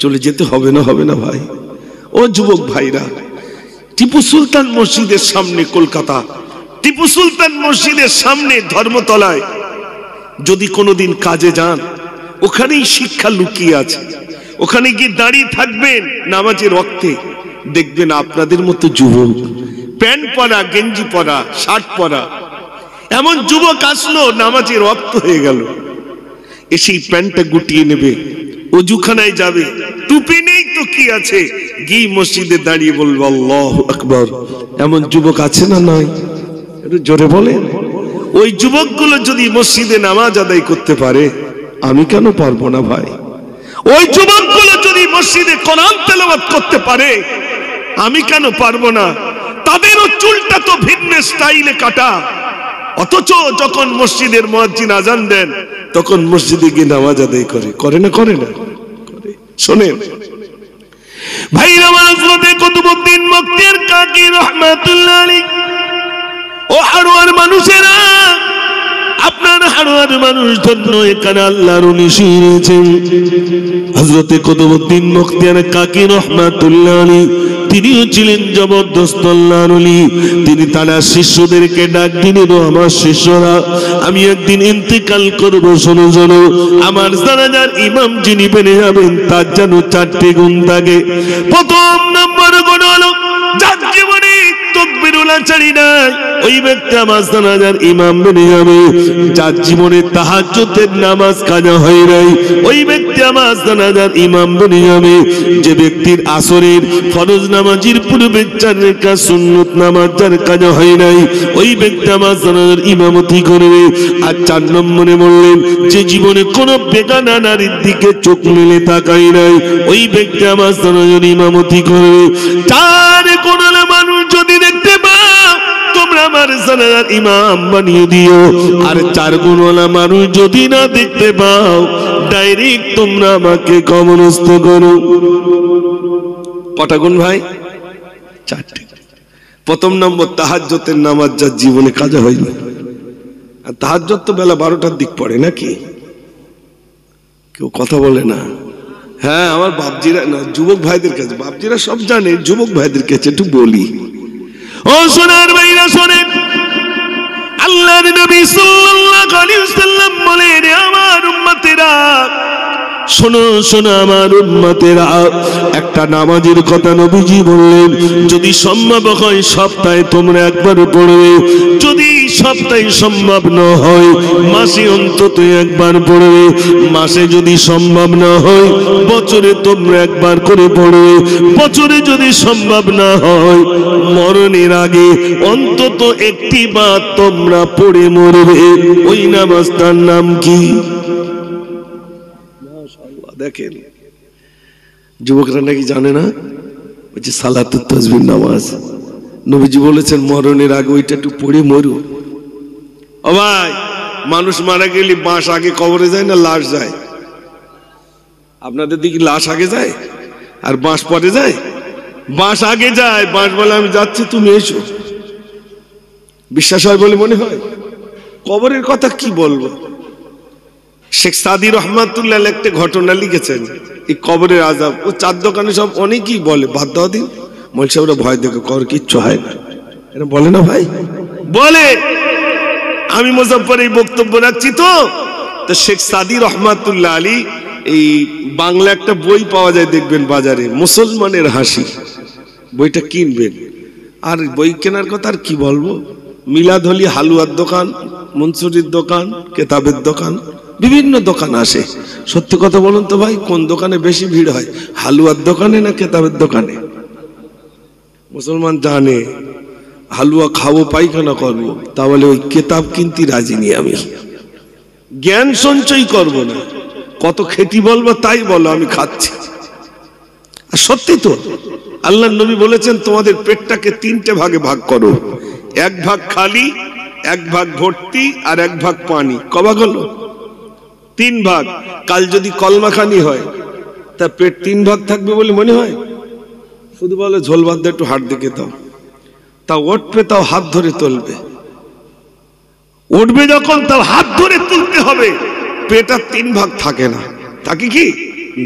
চলে যেতে হবে না, হবে না ভাই? ও যুবক ভাইরা, টিপু সুলতান মসজিদের সামনে কলকাতা, টিপু সুলতান মসজিদের সামনে ধর্মতলায় যদি কোনোদিন কাজে যান, ওখানেই শিক্ষা লুকিয়ে আছে। ওখানে গিয়ে দাঁড়িয়ে থাকবেন নামাজের ওয়াক্তে, দেখবেন আপনাদের মতো যুবক প্যান্ট পরা, গেঞ্জি পরা, শার্ট পরা এমন যুবক আসলো, নামাজের ওয়াক্ত হয়ে গেল, এসেই প্যান্টটা গুটিয়ে নেবে, ওযুখানায় যাবে, টুপি নেই তো কি আছে, গিয়ে মসজিদে দাঁড়িয়ে বলবে আল্লাহু আকবার। এমন যুবক আছে না নাই? একটু জোরে বলেন। ওই যুবকগুলো যদি মসজিদে নামাজ আদায় করতে পারে, আমি কেন পারবো না ভাই? ওই যুবকগুলো যদি মসজিদে কোরআন তেলাওয়াত করতে পারে, আমি কেন পারবো না? তাদেরও চুলটা তো ভিন্ন স্টাইলে কাটা, অথচ যখন মসজিদের মুয়াজ্জিন আজান দেন তখন মসজিদে গিয়ে নামাজ আদায় করে না করে না? শোনেন ভাইরা, হযরত কুতুবউদ্দিন মুক্তিয়ার কাকি রাহমাতুল্লাহ আলাইহি, ও হাড়ুয়ার মানুষেরা, আপনার হাড়ুয়ার মানুষ ধন্য, এখানে আল্লাহর উনি শুয়েছেন। হযরত কুতুবউদ্দিন মুক্তিয়ার কাকি রাহমাতুল্লাহ আলাইহি তিনিও ছিলেন জবরদস্ত আল্লাহর ওলি। তিনি তার শিষ্যদেরকে ডাক দিলেন, আমার শিষ্যরা, আমি একদিন ইন্তেকাল করব, শোনো শোনো, আমার জানাজার ইমাম যিনি বেনে যাবেন তার যেন 4টি গুণ থাকে। প্রথম নম্বর গুণ হলো যার জীবনে তাকবীরুল আচারি নাই, ওই ব্যক্তি নামাজ জানাজার ইমাম বনে যাবে। যার জীবনে তাহাজ্জুদের নামাজ কাজা হয় নাই, ওই ব্যক্তি নামাজ জানাজার ইমাম বনে যাবে। যে ব্যক্তির আসরের ফরজ নামাজের পূর্বে 4 রাকাত সুন্নত নামাজ যার কাজা হয় নাই, ওই ব্যক্তি নামাজ জানাজার ইমামতি করবে। আর 4 নম্বরে বললেন, যে জীবনে কোনো বেগানা নারীর দিকে চোখ মেলে তাকাই নাই, ওই ব্যক্তি নামাজ জানাজার ইমামতি করবে। 4 কোনলা মানুষ যদি দেখতে পাও, তোমরা আমার জানাজার ইমাম বানিয়ে দিও। আর 4 গুণওয়ালা মানুষ যদি না দেখতে পাও, ডাইরেক্ট তোমরা আমাকে কবরস্থ করো। কটা গুণ ভাই? 4টে। প্রথম নম্বর, তাহাজ্জুদের নামাজ যার জীবনে কাজা হয়নি। আর তাহাজ্জুদ তো বেলা 12টার দিক পড়ে নাকি? কেউ কথা বলে না। হ্যাঁ, আমার বাপজিরা না, যুবক ভাইদের কাছে, বাপজিরা সব জানে, যুবক ভাইদের কাছে একটু বলি। ও সোনার ভাইরা শোনেন, আল্লাহর নবী সাল্লাল্লাহু আলাইহি ওয়াসাল্লাম বলেন, আমার উম্মতেরা শোনো, শোনো আমার উম্মতেরা, একটা নামাজের কথা নবীজি বললেন, যদি সম্ভব হয় সপ্তাহে তোমরা একবার পড়বে। যদি সপ্তাহে সম্ভব না হয়, মাসে অন্তত একবার পড়বে। মাসে যদি সম্ভব না হয়, বছরে তোমরা একবার করে পড়বে। বছরে যদি সম্ভব না হয়, মরণের আগে অন্তত একটি বার তোমরা পড়ে মরবে। ওই নামাজটার নাম কি? দেখেন, যুবকরা নাকি জানে না, বলছে সালাতুত তাসবিহ নামাজ। নবীজি বলেছেন মরণের আগে ওইটা একটু পড়ে মরু। ও ভাই, মানুষ মারা গেলে বাঁশ আগে কবরে যায় না লাশ যায়? আপনাদের দিকে লাশ আগে যায় আর বাঁশ পরে যায়? বাঁশ আগে যায়। বাঁশ বলে আমি যাচ্ছি, তুমি এসো। বিশ্বাস হয় বলে মনে হয়? কবরের কথা কি বলবো? শেখ সাদি রহমাতুল্লাহ একটা ঘটনা লিখেছেন, এই কবরের আযাব। ও 4 দোকানে সব অনেকেই বলে, বাদ দাও দিন, মৌলভী সাহেবরা ভয় দেখে, কবর কিচ্ছু হয় না, এরা বলে না ভাই? বলে। আমি মুজাফফরে এই বক্তব্য রাখছি তো শেখ সাদি রহমাতুল্লাহ আলী, এই বাংলা একটা বই পাওয়া যায় দেখবেন বাজারে, মুসলমানের হাসি। বইটা কিনবেন। আর বই কেনার কথা আর কি বলবো, মিলাদ হলি হালুয়ার দোকান, মনসুরির দোকান, কেতাবের দোকান, বিভিন্ন দোকান আসে। সত্যি কথা বলুন তো ভাই, কোন দোকানে বেশি ভিড় হয়, হালুয়ার দোকানে না কেতাবের দোকানে? মুসলমান জানে হালুয়া খাবো, পায়খানা করবো, তাহলে ওই কেতাব কিনতে রাজি নি আমি। জ্ঞান সঞ্চয় করব না, কত খেটি বলবো তাই বলো, আমি খাচ্ছি। আর সত্যি তো, আল্লাহর নবী বলেছেন তোমাদের পেটটাকে 3টে ভাগে ভাগ করো, 1 ভাগ খালি, 1 ভাগ ভর্তি, আর 1 ভাগ পানি। কবা হলো? 3 ভাগ। কাল যদি কলমাখানি হয়, তা পেট 3 ভাগ থাকবে বলে মনে হয়? শুধু বলে ঝোল ভাত দিয়ে একটু হাত দিকে দাও, তা উঠবে, তাও হাত ধরে তুলবে। উঠবে যখন, তাও হাত ধরে তুলতে হবে। পেট আর 3 ভাগ থাকে না, থাকে কি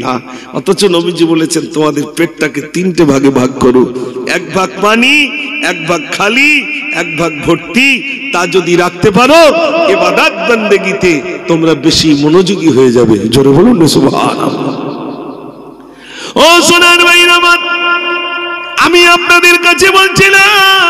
না? অথচ নবীজি বলেছেন তোমাদের পেটটাকে 3টে ভাগে ভাগ করো, 1 ভাগ পানি, 1 ভাগ খালি, 1 ভাগ ভর্তি। তা যদি রাখতে পারো, ইবাদত বন্দেগীতে তোমরা বেশি মনোযোগী হয়ে যাবে। জোরে বলুন না সুবহানাল্লাহ। ও সোনার ভাইরা আমার, আমি আপনাদের কাছে বলছিলাম,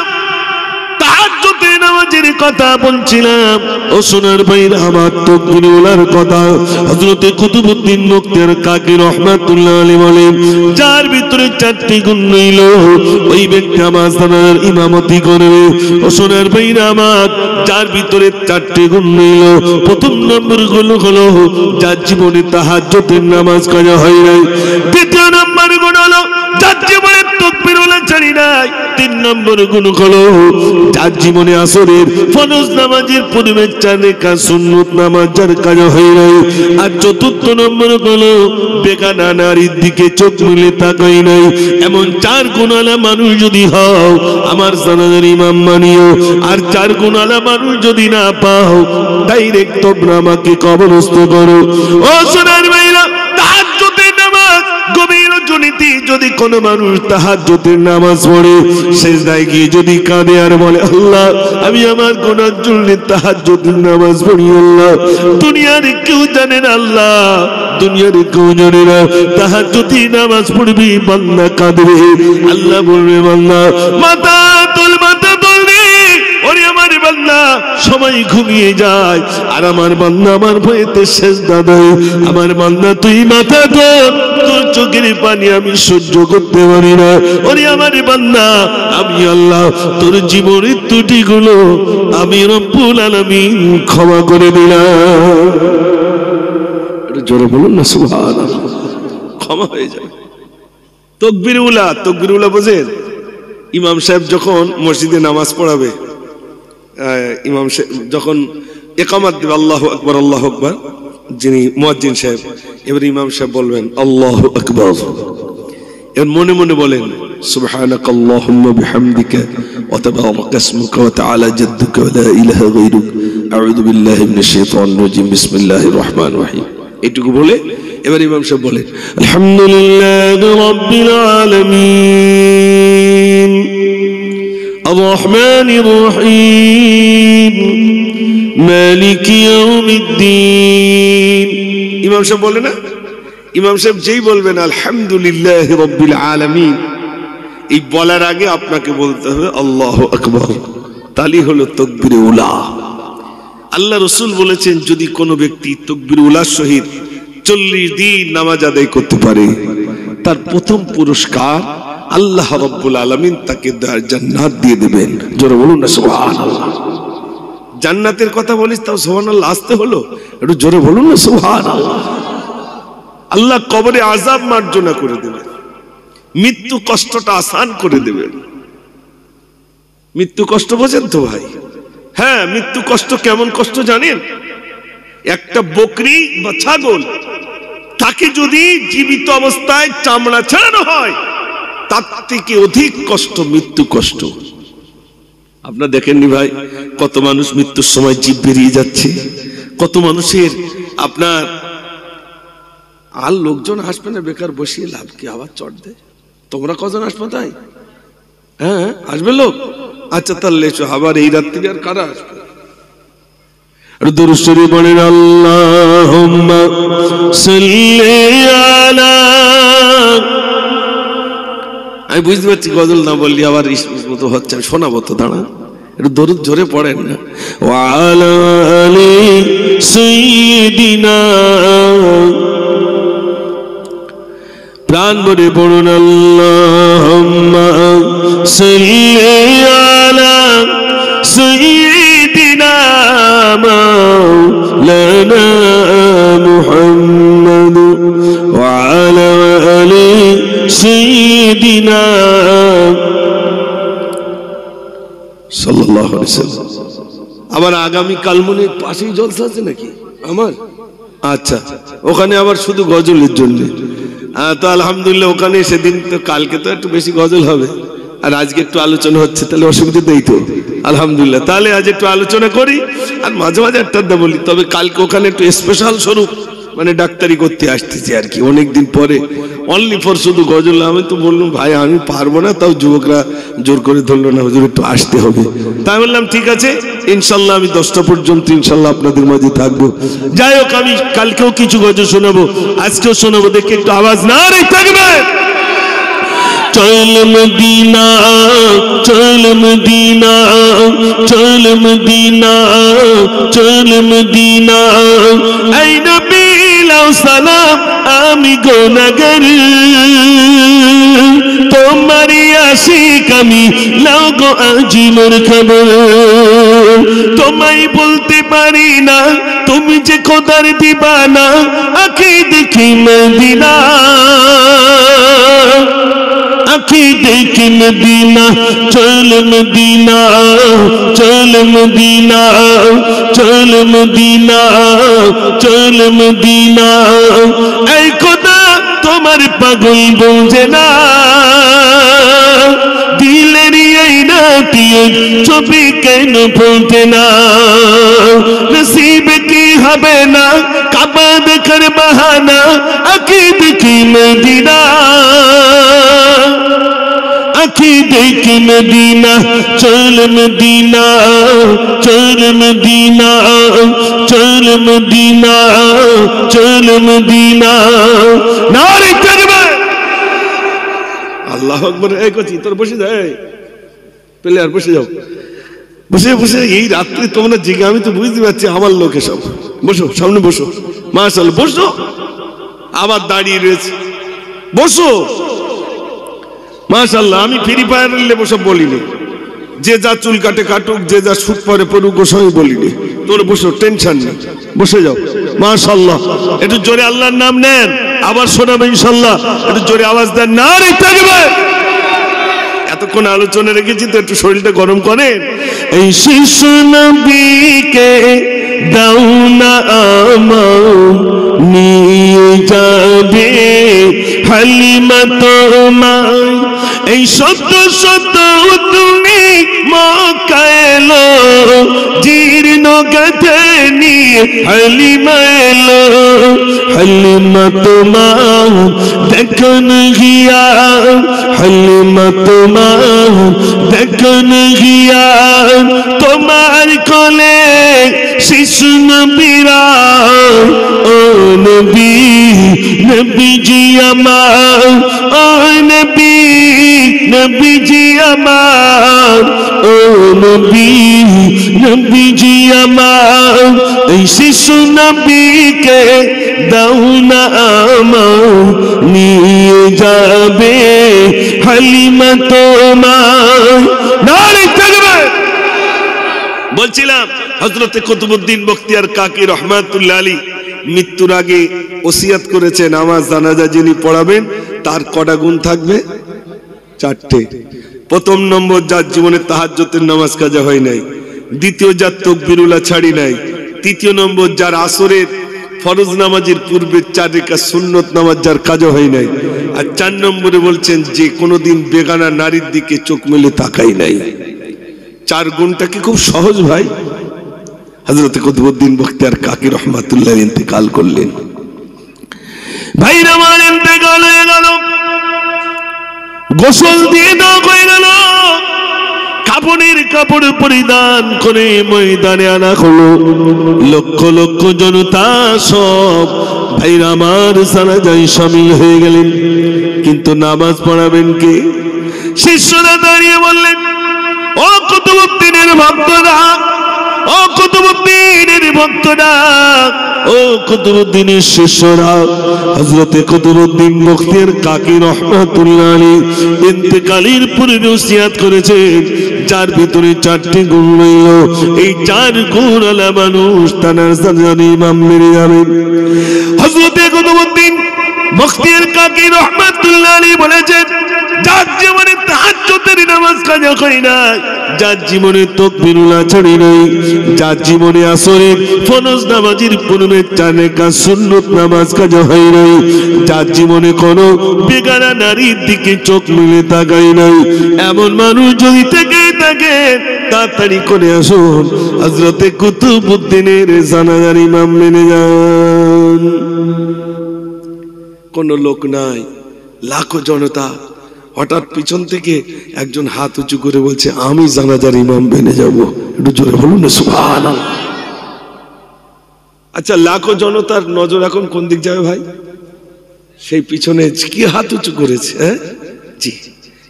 তাহাজ্জুদের নামাজের কথা বলছিলাম। ও সোনার ভাইরা আমার, তাকবীরুল্লাহর কথা হযরত কুতুবউদ্দিন মুক্তার কাকি রাহমাতুল্লাহ আলাইহি বলেন, যার ভিতরে 4টি গুণ রইল, ওই ব্যক্তি নামাজ জানাজার ইমামতি করবে। ও সোনার ভাইরা আমার, যার ভিতরে 4টি গুণ রইল, প্রথম নম্বর গুণ হলো যার জীবনে তাহাজ্জুদের নামাজ কাজা হয় নাই। দ্বিতীয় নম্বর গুণ হলো যার জীবনে তাকবীরুল্লাহ ছাড়ি নাই। 3 নম্বর গুণ হলো যার জীবনে আসরের ফরজ নামাজের পূর্বে 4 রাকাত সুন্নত নামাজ যার কাজা হয় নাই। আর 4র্থ নম্বর হলো বেগানা নারীর দিকে চোখ মেলে তাকাই নাই। এমন 4 গুণওয়ালা মানুষ যদি হও, আমার জানাজার ইমাম মানিও। আর 4 গুণওয়ালা মানুষ যদি না পাও, ডাইরেক্ট তোমরা আমাকে কবরস্থ করো। ও সোনার ভাইরা, তাহাজ্জুদের নামাজ গভীর রজনীতে যদি কোনো মানুষ তাহাজ্জুদের নামাজ পড়ে, সিজদায় গিয়ে যদি কাঁদে আর বলে, আল্লাহ আমি আমার গুনার জন্য তাহাজ্জুদের নামাজ পড়ি, আল্লাহ দুনিয়ার কেউ জানে না, আল্লাহ দুনিয়ার কেউ জানে না, তাহাজ্জুদের নামাজ পড়বি, বান্দা কাঁদবে। আল্লাহ বলবে, বান্দা মাথা বান্দা সবাই ঘুমিয়ে যায়, আর আমার বান্দা আমার ভয়েতে সেজদা দেয়। আমার বান্দা তুই মাথা ধর, তোর চোখের পানি আমি সহ্য করতে পারি না। ওরে আমার বান্দা, আমি আল্লাহ তোর জীবনের ত্রুটিগুলো আমি রব্বুল আলামিন ক্ষমা করে দিলাম। একটু জোরে বলুন না সুবহানাল্লাহ। ক্ষমা হয়ে যায়। তাকবীর উলা বোঝেন? ইমাম সাহেব যখন মসজিদে নামাজ পড়াবে, ইমাম সাহেব যখন ইকামত দেবে, আল্লাহু আকবার আল্লাহু আকবার, যিনি মুয়াজ্জিন সাহেব, এবার ইমাম সাহেব বলবেন আল্লাহু আকবার, এর মনে মনে বলেন সুবহানাকাল্লাহুম্মা বিহামদিকা ওয়া তাবারাকা ইসমুকা ওয়া তাআলা জাদ্দুকা ওয়া লা ইলাহা গায়রুক আউযু বিল্লাহি মিনাশ শাইতানির রাজিম বিসমিল্লাহির রহমানির রহিম। এটুকু বলে এবার ইমাম সাহেব বলেন আলহামদুলিল্লাহি রাব্বিল আলামিন আর রহমানির রহিম মালিকি ইয়াউমিদ্দিন। ইমাম সাহেব বলে না, ইমাম সাহেব যেই বলবেন আলহামদুলিল্লাহি রাব্বিল আলামিন, এই বলার আগে আপনাকে বলতে হবে আল্লাহু আকবার। তালি হলো তাকবীরে উলা। আল্লাহ রাসূল বলেছেন যদি কোনো ব্যক্তি তাকবীরে উলার সহিত 40 দিন নামাজ আদায় করতে পারে, তার প্রথম পুরস্কার আল্লাহ রাব্বুল আলামিন তাকে জান্নাত দিয়ে দেবেন। জোরে বলুন না সুবহানাল্লাহ। জান্নাতের কথা বলিস তাও সুবহানাল্লাহ আসতে হলো, একটু জোরে বলুন না সুবহানাল্লাহ। আল্লাহ কবরে আযাব মার্জনা করে দেবেন, মৃত্যু কষ্টটা আসান করে দেবেন। মৃত্যু কষ্ট বোঝেন তো ভাই? হ্যাঁ, মৃত্যু কষ্ট কেমন কষ্ট জানেন? একটা বকরি বা ছাগল, তাকে যদি জীবিত অবস্থায় চামড়া ছাড়ানো হয়, তার থেকে অধিক কষ্ট মৃত্যু কষ্ট। আপনারা দেখেননি ভাই, কত মানুষ মৃত্যুর সময় জীব বেরিয়ে যাচ্ছে, কত মানুষের আপনার আর লোকজন আসবে না, বেকার বসিয়ে লাভ কি, আবার চট দেয়। তোমরা কজন আসবে তাই? হ্যাঁ আসবে লোক, আচ্ছা তাহলে এসো। আবার এই রাত্রি আর কারা আসবে? দুরূদ শরীফ পড়েন আল্লাহুম্মা সাল্লি আলা। আমি বুঝতে পারছি গজল না বললি আবার মতো হচ্ছে, শোনাবো তো, দাঁড়া একটু দরুদ জোরে পড়েন না। ওয়া আলা আলি সাইয়্যিদিনা, প্রাণ ভরে পড়ুন আল্লাহুম্মা সাল্লি আলা সাইয়্যিদিনা মাওলানা মুহাম্মদ ওয়া আলা আলি সাইয়্যিদিনা সাল্লাল্লাহু আলাইহি ওয়াসাল্লাম। আবার আগামী কালমনির পাশেই জলসা আছে নাকি আমার? আচ্ছা, ওখানে আবার শুধু গজলের জন্য। তো আলহামদুলিল্লাহ, ওখানে সেদিন তো, কালকে তো একটু বেশি গজল হবে, আর আজকে একটু আলোচনা হচ্ছে, তাহলে অসুবিধা নেই তো। আলহামদুলিল্লাহ, তাহলে আজ একটু আলোচনা করি, আর মাঝে মাঝে একটা বলি। তবে কালকে ওখানে একটু স্পেশাল স্বরূপ, মানে ডাক্তারি করতে আসতেছি আর কি, অনেকদিন পরে, অনলি ফর শুধু গজল। আমি তো বললাম ভাই আমি পারবো না, তাও যুবকরা জোর করে ধরলো না, হুজুর একটু আসতে হবে। তাই বললাম ঠিক আছে, ইনশাল্লাহ আমি 10টা পর্যন্ত ইনশাল্লাহ আপনাদের মাঝে থাকবো। যাই হোক, আমি কালকেও কিছু গজল শোনাবো, আজকেও শোনাবো, দেখে একটু আওয়াজ না রে থাকবে। চল মদিনা চল মদিনা চল মদিনা চল মদিনা, এই নবী লাও সালাম আমি গুনাহগার, তোমারই আশিক আমি, লাও গো আজি মোর খবর। তোমায় বলতে পারি না তুমি যে খোদার দিবানা, আঁখি দেখি মদিনা, আঁখি দেখি মদিনা। চল মদিনা চল মদিনা চল মদিনা চল মদিনা, এই খোদা তোমার পাগল বোঝে না, দিলের এই রাতিয়ে ছবি কেন ফোটে না, নসিব কি হবে না কাবা দেখার বাহানা, আঁখি দেখি মদিনা, আঁখি দেখি মদিনা। চল মদিনা চল মদিনা চল মদিনা চল মদিনা, নারে তাকবীর, আল্লাহু আকবার। এই কচি তোর বসে যায়, প্লেয়ার বসে যাও। বসে বসে এই রাত্রে তোমরা জেগে, আমি তো বুঝতে পারছি আমার লোকে সব। বসো, সামনে বসো, মাশাআল্লাহ, বসো। আবার দাঁড়িয়ে রয়েছে, বসো, মাশাআল্লাহ। আমি ফ্রি ফায়ার লেবো সব বলিনি, যে যা চুল কাটে কাটুক, যে যা সুখ পরে পড়ুক, সবই বলিনি। তোমরা বসো, টেনশন নেই, বসে যাও। মাশাআল্লাহ, একটু জোরে আল্লাহর নাম নেন, আবার শোনাবে ইনশাআল্লাহ। একটু জোরে আওয়াজ দেন, নারে তাকবীর। এতক্ষণ আলোচনা রেখেছি তো, একটু শরীরটা গরম করেন। এই শিশু নবীকে দাও না আমার, নিয়ে যাবে হালিমা তোমায়। এই শত শত তুমি মক্কা এলো, জীর্ণ গাথা নিয়ে হালিমা এলো। হালিমা তোমার দেখন গিয়া, হালিমা তোমার দেখন গিয়া, তোমার কোলে শিশু নবীরা। ও নবী, নবীজি আমার, ও নবী, নবীজি আমার, ও নবী, নবীজি আমার। এই শিশু নবীকে দাও না আমার, নিয়ে যাবে হালিমা তোমার। নারে তাকবীর। বলছিলাম হযরতে কুতুবউদ্দিন বখতিয়ার কাকি রহমাতুল্লাহ আলাইহি মৃত্যুর আগে ওসিয়াত করেছেন, নামাজ জানাজা যিনি পড়াবেন তার কটা গুণ থাকবে? 4টে। প্রথম নম্বর, যার জীবনে তাহাজ্জুদের নামাজ কাজা হয় নাই। দ্বিতীয়, যার তাকবীরুল্লাহ ছাড়ি নাই। তৃতীয় নম্বর, যার আসরের ফরজ নামাজের পূর্বে 4 রাকাত সুন্নত নামাজ যার কাজা হয় নাই। আর 4 নম্বরে বলছেন যে কোনোদিন বেগানা নারীর দিকে চোখ মেলে তাকাই নাই। 4 গুণটা কি খুব সহজ ভাই? হযরত কুতুবউদ্দিন বখতিয়ার কাকি রহমাতুল্লাহ ইন্তেকাল করলেন। ভাইরা আমার ইন্তেকাল হয়ে গেল, গোসল দিয়ে দাও হয়ে গেল, কাপড়ের কাপড় পরিধান করে ময়দানে আনা হলো। লক্ষ লক্ষ জনতা সব ভাইরা আমার জানাজায় শামিল হয়ে গেলেন। কিন্তু নামাজ পড়াবেন কে? শিষ্যরা দাঁড়িয়ে বললেন, ও কুতুবউদ্দিনের ভক্তরা, ও কুতুবউদ্দিনের ভক্তরা, ও কুতুবউদ্দিনের শিষ্যরা। হযরতে কুতুবউদ্দিন বখতিয়ার কাকি রহমাতুল্লাহ আলাইহি ইন্তেকালের পূর্বে ওসিয়াত করেছেন, যার ভিতরে 4টি গুণ রইল। এই 4 গুণওয়ালা মানুষ তানার জানাজায় ইমাম মেরে যাবেন। হযরতে কুতুবউদ্দিন বখতিয়ার কাকি রহমাতুল্লাহ আলাইহি বলেছেন, যার জীবনে তাহাজ্জুদের নামাজ কাজা হয় না, যার জীবনে তাকবীরুল্লাহ ছাড়ি নাই, যার জীবনে আসরের ফরজ নামাজের পূর্বে 4 রাকাত সুন্নত নামাজ কাজা হয় নাই, যার জীবনে কোনো বেগানা নারীর দিকে চোখ মেলে তাকাই নাই, এমন মানুষ যদি থেকে থাকে তাড়াতাড়ি করে আসুন, হযরতে কুতুবউদ্দিনের জানাজার ইমাম মেনে যান। কোন লোক নাই, লাখো জনতা। হঠাৎ পিছন থেকে একজন হাত উঁচু করে বলছে, আমি জানাজার ইমাম বেনে যাব। একটু জোরে বলুন না সুবহানাল্লাহ। আচ্ছা, লাখো জনতার নজর এখন কোন দিক যাবে ভাই? সেই পিছনে কি হাত উঁচু করেছে? হ্যাঁ জি,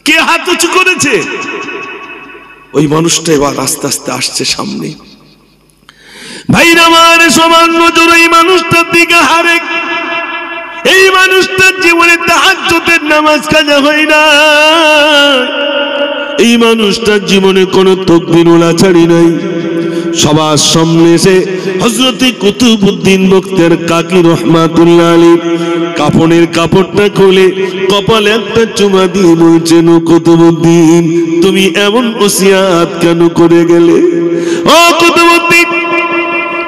কে হাত উঁচু করেছে? ওই মানুষটা এবার আস্তে আস্তে আসছে সামনে। ভাইরা আমার, সবার নজর এই মানুষটার দিকে হারে। এই মানুষটার জীবনে তাহাজ্জুদের নামাজ কাজা হয় না, এই মানুষটার জীবনে কোনো তাকবীরুল্লাহ ছাড়ি নাই। সবার সামনে এসে হযরতে কুতুবউদ্দিন বখতিয়ার কাকি রহমাতুল্লাহ আলাইহি কাফনের কাপড়টা খুলে কপালে একটা চুমা দিয়ে বলছেন, ও কুতুবউদ্দিন, তুমি এমন ওসিয়াত কেন করে গেলে? ও কুতুবউদ্দিন,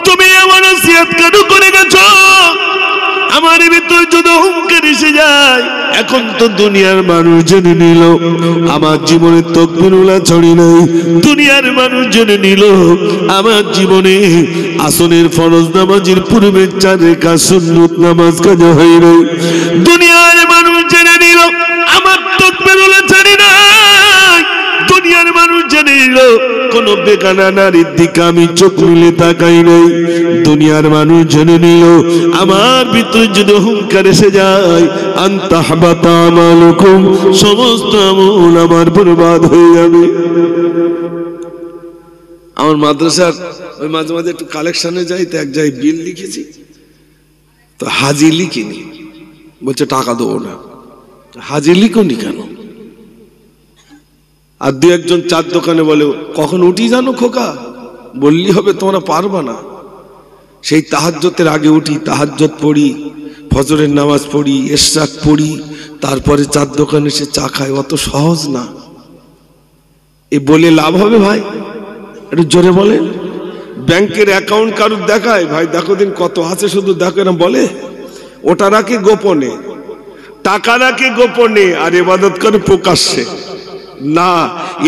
তুমি এমন ওসিয়াত কেন করে গেছো? আমার ভিতর যদি হুঙ্কার এসে যায়, এখন তো দুনিয়ার মানুষ জেনে নিল আমার জীবনে তাকবীরুল্লাহ ছড়ি নাই, দুনিয়ার মানুষ জেনে নিল আমার জীবনে আসরের ফরজ নামাজের পূর্বে 4 রাকাত সুন্নত নামাজ কাজা হয় নাই, দুনিয়ার মানুষ জেনে নিল আমার তাকবীরুল্লাহ ছড়ি নাই, দুনিয়ার মানুষ জেনে নিল কোন বেগানা নারীর দিকে আমি চোখ মিলে তাকাই নাই, দুনিয়ার মানুষ জেনে নিল আমার ভিতরে যদি অহংকার এসে যায়, আনতাহবাতা আমালুকুম, সমস্ত আমল আমার বরবাদ হয়ে যাবে। আমার মাদ্রাসার ওই মাঝে মাঝে একটু কালেকশনে যাই, তো এক জায়গায় বিল লিখেছি, তো হাজি লিখিনি, বলছে টাকা দেবো না। হাজি লিখনি কেন? আর দু একজন চার দোকানে বলে কখন উঠি জানো খোকা, বললি হবে, তোমরা পারবা না। সেই তাহাজ্জুদের আগে উঠি, তাহাজ্জুদ পড়ি, ফজরের নামাজ পড়ি, ইশরাক পড়ি, তারপরে চার দোকানে এসে চা খাই। অত সহজ না। এ বলে লাভ হবে ভাই? একটু জোরে বলেন। ব্যাংকের অ্যাকাউন্ট কারুর দেখায়, ভাই দেখো দিন কত আছে, শুধু দেখো না বলে, ওটা রাখে গোপনে, টাকা রাখে গোপনে, আর ইবাদত করে প্রকাশ্যে। না,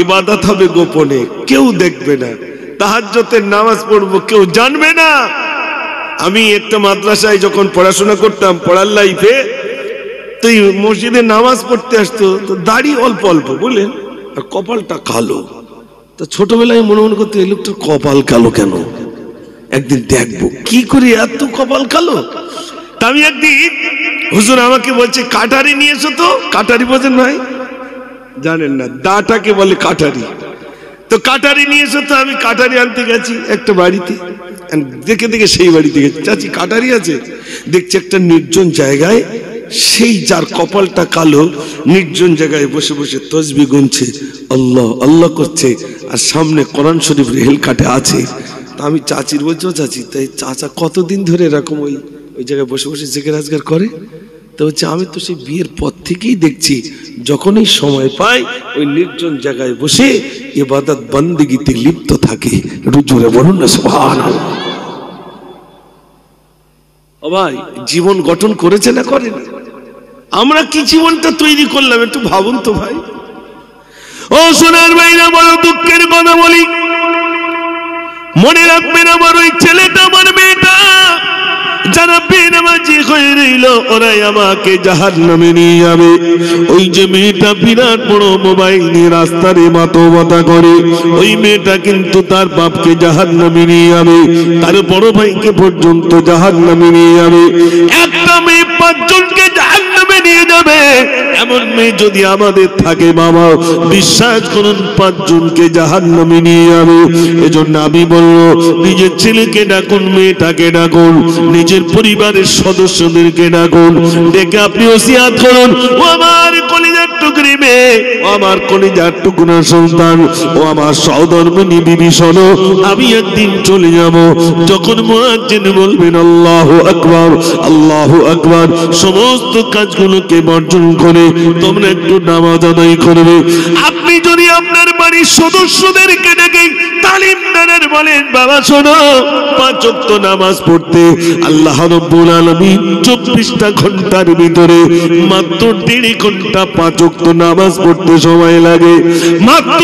ইবাদত হবে গোপনে, কেউ দেখবে না। তাহাজ্জুদের নামাজ পড়বো, কেউ জানবে না। আমি একটা মাদ্রাসায় যখন পড়াশোনা করতাম, পড়ার লাইফে, তো মসজিদে নামাজ পড়তে আসতো, তো দাড়ি অল্প অল্প বলেন, আর কপালটা কালো। তো ছোটবেলায় মনে মনে করতে, এই লোকটার কপাল কালো কেন, একদিন দেখবো কি করে এত কপাল কালো। তা আমি একদিন, হুজুর আমাকে বলছে কাটারি নিয়ে এসো তো। কাটারি বোঝেন ভাই? জানেন না, দাটাকে বলে কাটারি। তো কাটারি নিয়ে এসো তো। আমি কাটারি আনতে গেছি একটা বাড়িতে, দেখে দেখে সেই বাড়িতে গেছি, চাচি কাটারি আছে? দেখছি একটা নির্জন জায়গায়, সেই যার কপালটা কালো নির্জন জায়গায় বসে বসে তসবিহ গুনছে, আল্লাহ আল্লাহ করছে, আর সামনে কোরআন শরীফ রেহেল কাটে আছে। তা আমি চাচির বলছি, চাচি তাই চাচা কতদিন ধরে এরকম ওই জায়গায় বসে বসে জিকির আজগার করে? তো হচ্ছে আমি তো সেই বিয়ের পর থেকেই দেখছি, যখনই সময় পাই ওই নির্জন জায়গায় বসে ইবাদত বন্দেগীতে লিপ্ত থাকে। জোরে বলুন না সুবহানাল্লাহ। ও ভাই, জীবন গঠন করেছে না করেন? আমরা কি জীবনটা তৈরি করলাম একটু ভাবুন তো ভাই। ও সোনার ভাইরা, বড় দুঃখের কথা বলি, মনে রাখবেন আমার ওই ছেলেটা, আমার মেয়েটা যারা বেনামাজি হয়ে রইল, ওরাই আমাকে জাহান্নামে নিয়ে যাবে। ওই যে মেয়েটা বিরাট বড় মোবাইল নিয়ে রাস্তারে মাতবতা করে, ওই মেয়েটা কিন্তু তার বাপকে জাহান্নামে নিয়ে যাবে, তার বড় ভাইকে পর্যন্ত জাহান্নামে নিয়ে যাবে। একটা মেয়ে পাঁচজনকে জাহান্নামে নিয়ে যাবে, এমন মেয়ে যদি আমাদের থাকে বাবা, বিশ্বাস করুন পাঁচজনকে জাহান্নামে নিয়ে যাবে। এজন্য আমি বলবো, নিজের ছেলেকে ডাকুন, মেয়েটাকে ডাকুন, নিজের পরিবারের সদস্যদেরকে ডাকুন, ডেকে আপনি ওসিয়াত করুন, ও আমার কলিজার টুকরি মেয়ে, ও আমার কলিজার টুকরা সন্তান, ও আমার সহধর্মিণী বিবি, শোনো, আমি একদিন চলে যাব, যখন মুয়াজ্জিন বলবেন আল্লাহু আকবার, আল্লাহু আকবার, সমস্ত কাজগুলোকে বর্জন করে তোমরা একটু নামাজ আদায় করবে। আপনি যদি আপনার বাড়ির সদস্যদেরকে ডেকে তালিম দেন, বলেন বাবা শোনো, 5 ওয়াক্ত নামাজ পড়তে আল্লাহ রাব্বুল আলামিন 24টা ঘন্টার ভিতরে মাত্র 1.5 ঘন্টা 5 ওয়াক্ত নামাজ পড়তে সময় লাগে, মাত্র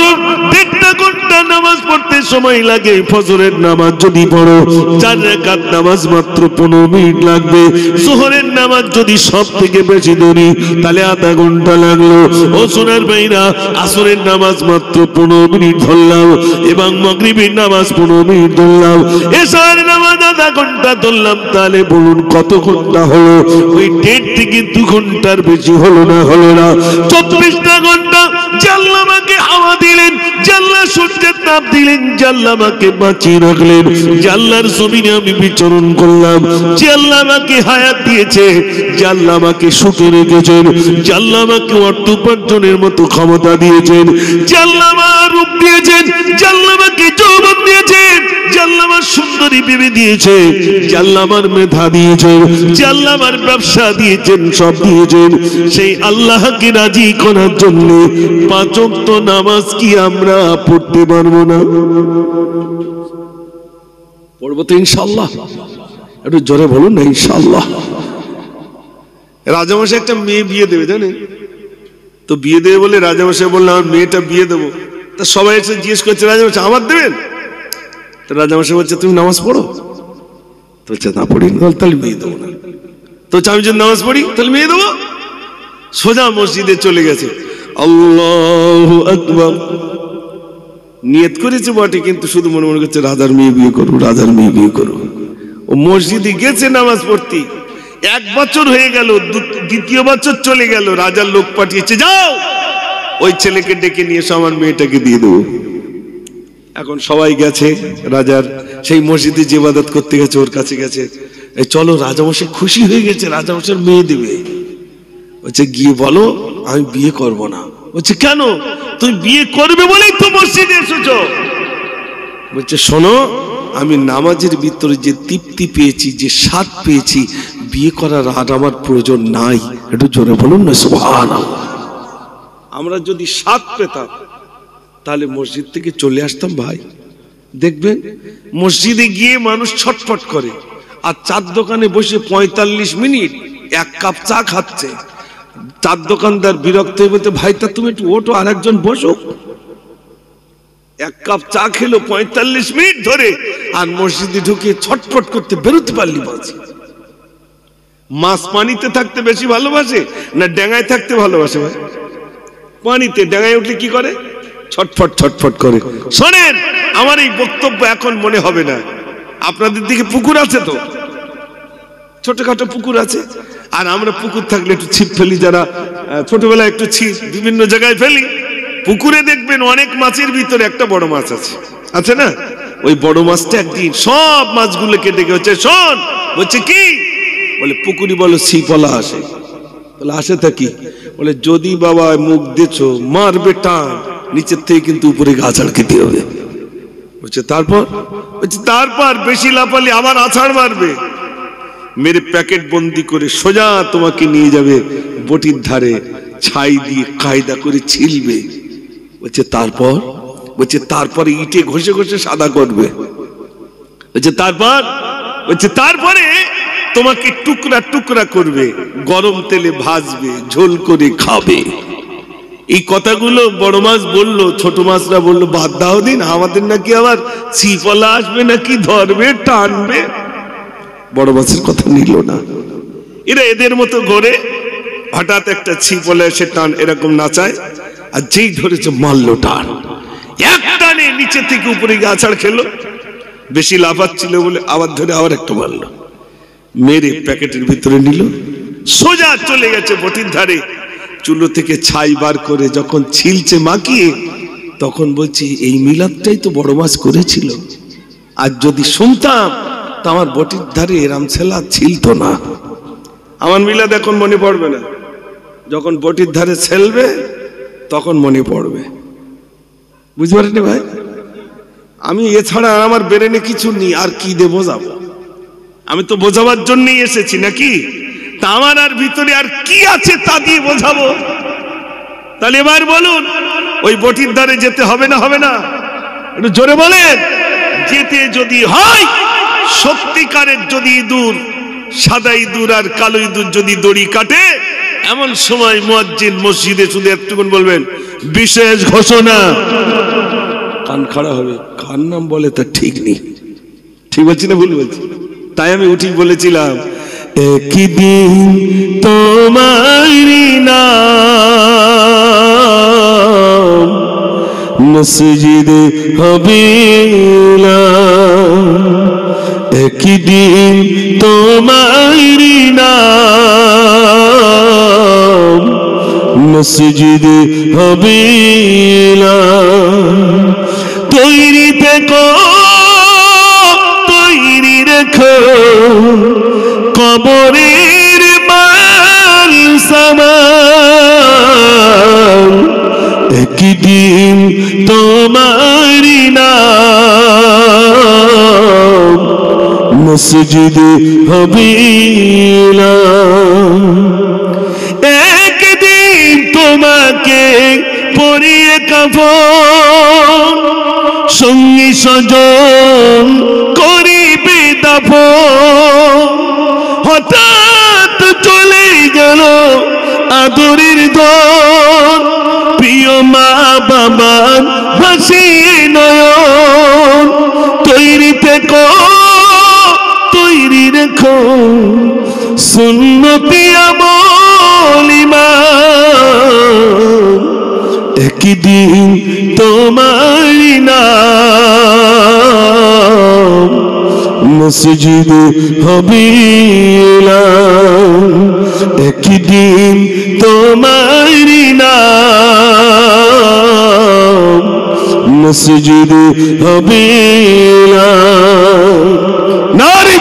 1.5 ঘন্টা নামাজ পড়তে সময় লাগে। ফজরের নামাজ যদি পড়ো 4 রাকাত নামাজ মাত্র 15 মিনিট লাগবে। যোহরের নামাজ যদি সব থেকে বেশি ধরি তাহলে আধা ঘন্টা লাগলো। ও সোনার ভাইরা, আসরের নামাজ মাত্র 15 মিনিট ধরলাম, এবং মাগরিবের নামাজ 15 মিনিট ধরলাম, এশার নামাজ আধা ঘন্টা ধরলাম, তাহলে বলুন কত ঘন্টা হলো? ওই 1.5 থেকে 2 ঘন্টার বেশি হলো না? হলো না? 24টা ঘন্টা আল্লাহ আমাকে হাওয়া দিলেন, আল্লাহ সূর্যের তাপ দিলেন, আল্লাহ আমাকে বাঁচিয়ে রাখলেন, আল্লাহর জমিনে আমি বিচরণ করলাম, আল্লাহ আমাকে হায়াত দিয়েছে, আল্লাহ আমাকে সুখে রেখেছেন, আল্লাহ আমাকে অর্থ উপার্জনের মতো ক্ষমতা দিয়েছেন, আল্লাহ আমার রূপ দিয়েছেন, আল্লাহ আমাকে যৌবন দিয়েছেন, আল্লাহ আমার সুন্দরী বিবি দিয়েছে, আল্লাহ আমার মেধা দিয়েছেন, আল্লাহ আমার ব্যবসা দিয়েছেন, সব দিয়েছেন। সেই আল্লাহকে রাজি করার জন্য 5 ওয়াক্ত নামাজ কি আমরা পড়তে পারবো না? পড়বো তো ইনশাআল্লাহ। একটু জোরে বলুন না ইনশাআল্লাহ। রাজামশাই একটা মেয়ে বিয়ে দেবে, জানেন তো? বিয়ে দেবে বলে রাজামশাই বললেন আমার মেয়েটা বিয়ে দেবো। তা সবাই এসে জিজ্ঞেস করছে, রাজামশাই আমার দেবেন? তো রাজামশাই বলছে তুমি নামাজ পড়ো? তো বলছে না পড়ি, তাহলে মেয়ে দেবো না। তো আমি যদি নামাজ পড়ি তাহলে মেয়ে দেবো। সোজা মসজিদে চলে গেছে, আল্লাহু আকবার, নিয়ত করেছে বটে, কিন্তু শুধু মনে মনে করছে রাজার মেয়ে বিয়ে করবো, রাজার মেয়ে বিয়ে করবো। ও মসজিদে গেছে নামাজ পড়তে, 1 বছর হয়ে গেল, 2য় বছর চলে গেল, রাজার লোক পাঠিয়েছে, যাও ওই ছেলেকে ডেকে নিয়ে এসো, আমার মেয়েটাকে দিয়ে দেবো। এখন সবাই গেছে রাজার সেই মসজিদে যে ইবাদত করতে গেছে ওর কাছে গেছে, এই চলো রাজামশাই খুশি হয়ে গেছে, রাজামশাই মেয়ে দেবে। বলছে গিয়ে বলো আমি বিয়ে করব না। বলছে কেন? তুমি বিয়ে করবে বলেই তো মসজিদে এসেছো। বলছে শোনো, আমি নামাজের ভিতরে যে তৃপ্তি পেয়েছি, যে স্বাদ পেয়েছি, বিয়ে করার আর আমার প্রয়োজন নাই। একটু জোরে বলুন না সুবহানাল্লাহ। আমরা যদি স্বাদ পেতাম তাহলে মসজিদ থেকে চলে আসতাম। ভাই দেখবেন মসজিদে গিয়ে মানুষ ছটফট করে, আর চার দোকানে বসে 45 মিনিট এক কাপ চা খাচ্ছে। চার দোকানদার বিরক্ত হয়ে বলতে, ভাই তা তুমি একটু ওঠো, আর একজন বসো। এক কাপ চা খেলো 45 মিনিট ধরে, আর মসজিদে ঢুকে ছটফট করতে বেরোতে পারলি। মাছ পানিতে থাকতে বেশি ভালোবাসে না ডেঙ্গায় থাকতে ভালোবাসে? ভাই পানিতে, ডেঙ্গায় উঠলে কি করে? ছটফট ছটফট করে। শোনেন, আমার এই বক্তব্য এখন মনে হবে না। আপনাদের দিকে পুকুর আছে তো? ছোটখাটো পুকুর আছে। আর আমরা পুকুর থাকলে একটু ছিপ ফেলি, যারা ছোটবেলায় একটু ছিপ বিভিন্ন জায়গায় ফেলি। পুকুরে দেখবেন অনেক মাছের ভিতরে একটা বড় মাছ আছে না? ওই বড় মাছটা একদিন সব মাছগুলোকে ডেকে হচ্ছে, শোন, বলছে কি? বলে পুকুরি বলো ছিপলা আসে। বলে আসে তা কি? বলে যদি বাবা মুখ দিছো মারবে টান, নিচের থেকে কিন্তু উপরে আছাড় খেতে হবে। বলছে তারপর? বলছে তারপর বেশি লাফালে আবার আছাড় মারবে, মেরে প্যাকেট বন্দি করে সোজা তোমাকে নিয়ে যাবে বটির ধারে, ছাই দিয়ে কায়দা করে ছিলবে। বলছে তারপর? বলছে তারপরে ইটে ঘষে ঘষে সাদা করবে। বলছে তারপর? বলছে তারপরে তোমাকে টুকরা টুকরা করবে, গরম তেলে ভাজবে, ঝোল করে খাবে। এই কথাগুলো বড় মাছ বললো, ছোট মাছরা বললো বাদ দাও দিন, আমাদের নাকি আবার ছিপলা আসবে নাকি ধরবে টানবে। বড় মাছের কথা নিল না। এরা এদের মতো ঘরে হঠাৎ একটা ছিপলা এসে টান এরকম নাচায়, আর যেই ধরেছে মারলো টান, এক টানে নিচে থেকে উপরে আছাড় খেলো। বেশি লাফাচ্ছিল বলে আবার ধরে আবার একটা মারলো, মেরে প্যাকেটের ভিতরে নিল, সোজা চলে গেছে বটির ধারে। চুলো থেকে ছাই বার করে যখন ছিলছে মাখিয়ে, তখন বলছি এই মিলাদটাই তো বড় মাছ করেছিল। আর যদি শুনতাম তো আমার বটির ধারে এরাম ছেলা ছিলতো না। আমার মিলাদ এখন মনে পড়বে না, যখন বটির ধারে ছেলবে তখন মনে পড়বে। বুঝতে পারেনি ভাই? আমি এছাড়া আমার ব্রেনে কিছু নেই, আর কি দিয়ে বোঝাবো? আমি তো বোঝাবার জন্যই এসেছি নাকি? তা আমার আর ভিতরে আর কি আছে তা দিয়ে বোঝাবো? তাহলে এবার বলুন, ওই বটির ধারে যেতে হবে না হবে না? একটু জোরে বলেন। যেতে যদি হয়, সত্যিকারের যদি ইঁদুর, সাদা ইঁদুর আর কালো ইঁদুর যদি দড়ি কাটে, এমন সময় মুয়াজ্জিন মসজিদে শুধু একটুকুন বলবেন বিশেষ ঘোষণা, কান খাড়া হবে। কার নাম বলে তা ঠিক নেই। ঠিক বলছি না ভুল বলছি? তাই আমি উঠি বলেছিলাম, একদিন তোমারি নাম মসজিদে হবে না, একদিন তোমারি নাম মসজিদে হবে না। তৈরি থেকো, তৈরি রেখো কবরের মাল সামান, একদিন তোমারি নাম মসজিদে হবে না। একদিন তোমাকে পরিয়ে কাফন, সঙ্গী স্বজন করিবে দাফন। হঠাৎ চলে গেল আদরের ধন, প্রিয় মা বাবার ভাসিয়ে নয়ন। তৈরি থেকো, তৈরি রেখো সুন্নতি আমল ঈমান, একদিন তোমারি নাম মসজিদে হবে না, একদিন তোমারি নাম মসজিদে হবে না। নারী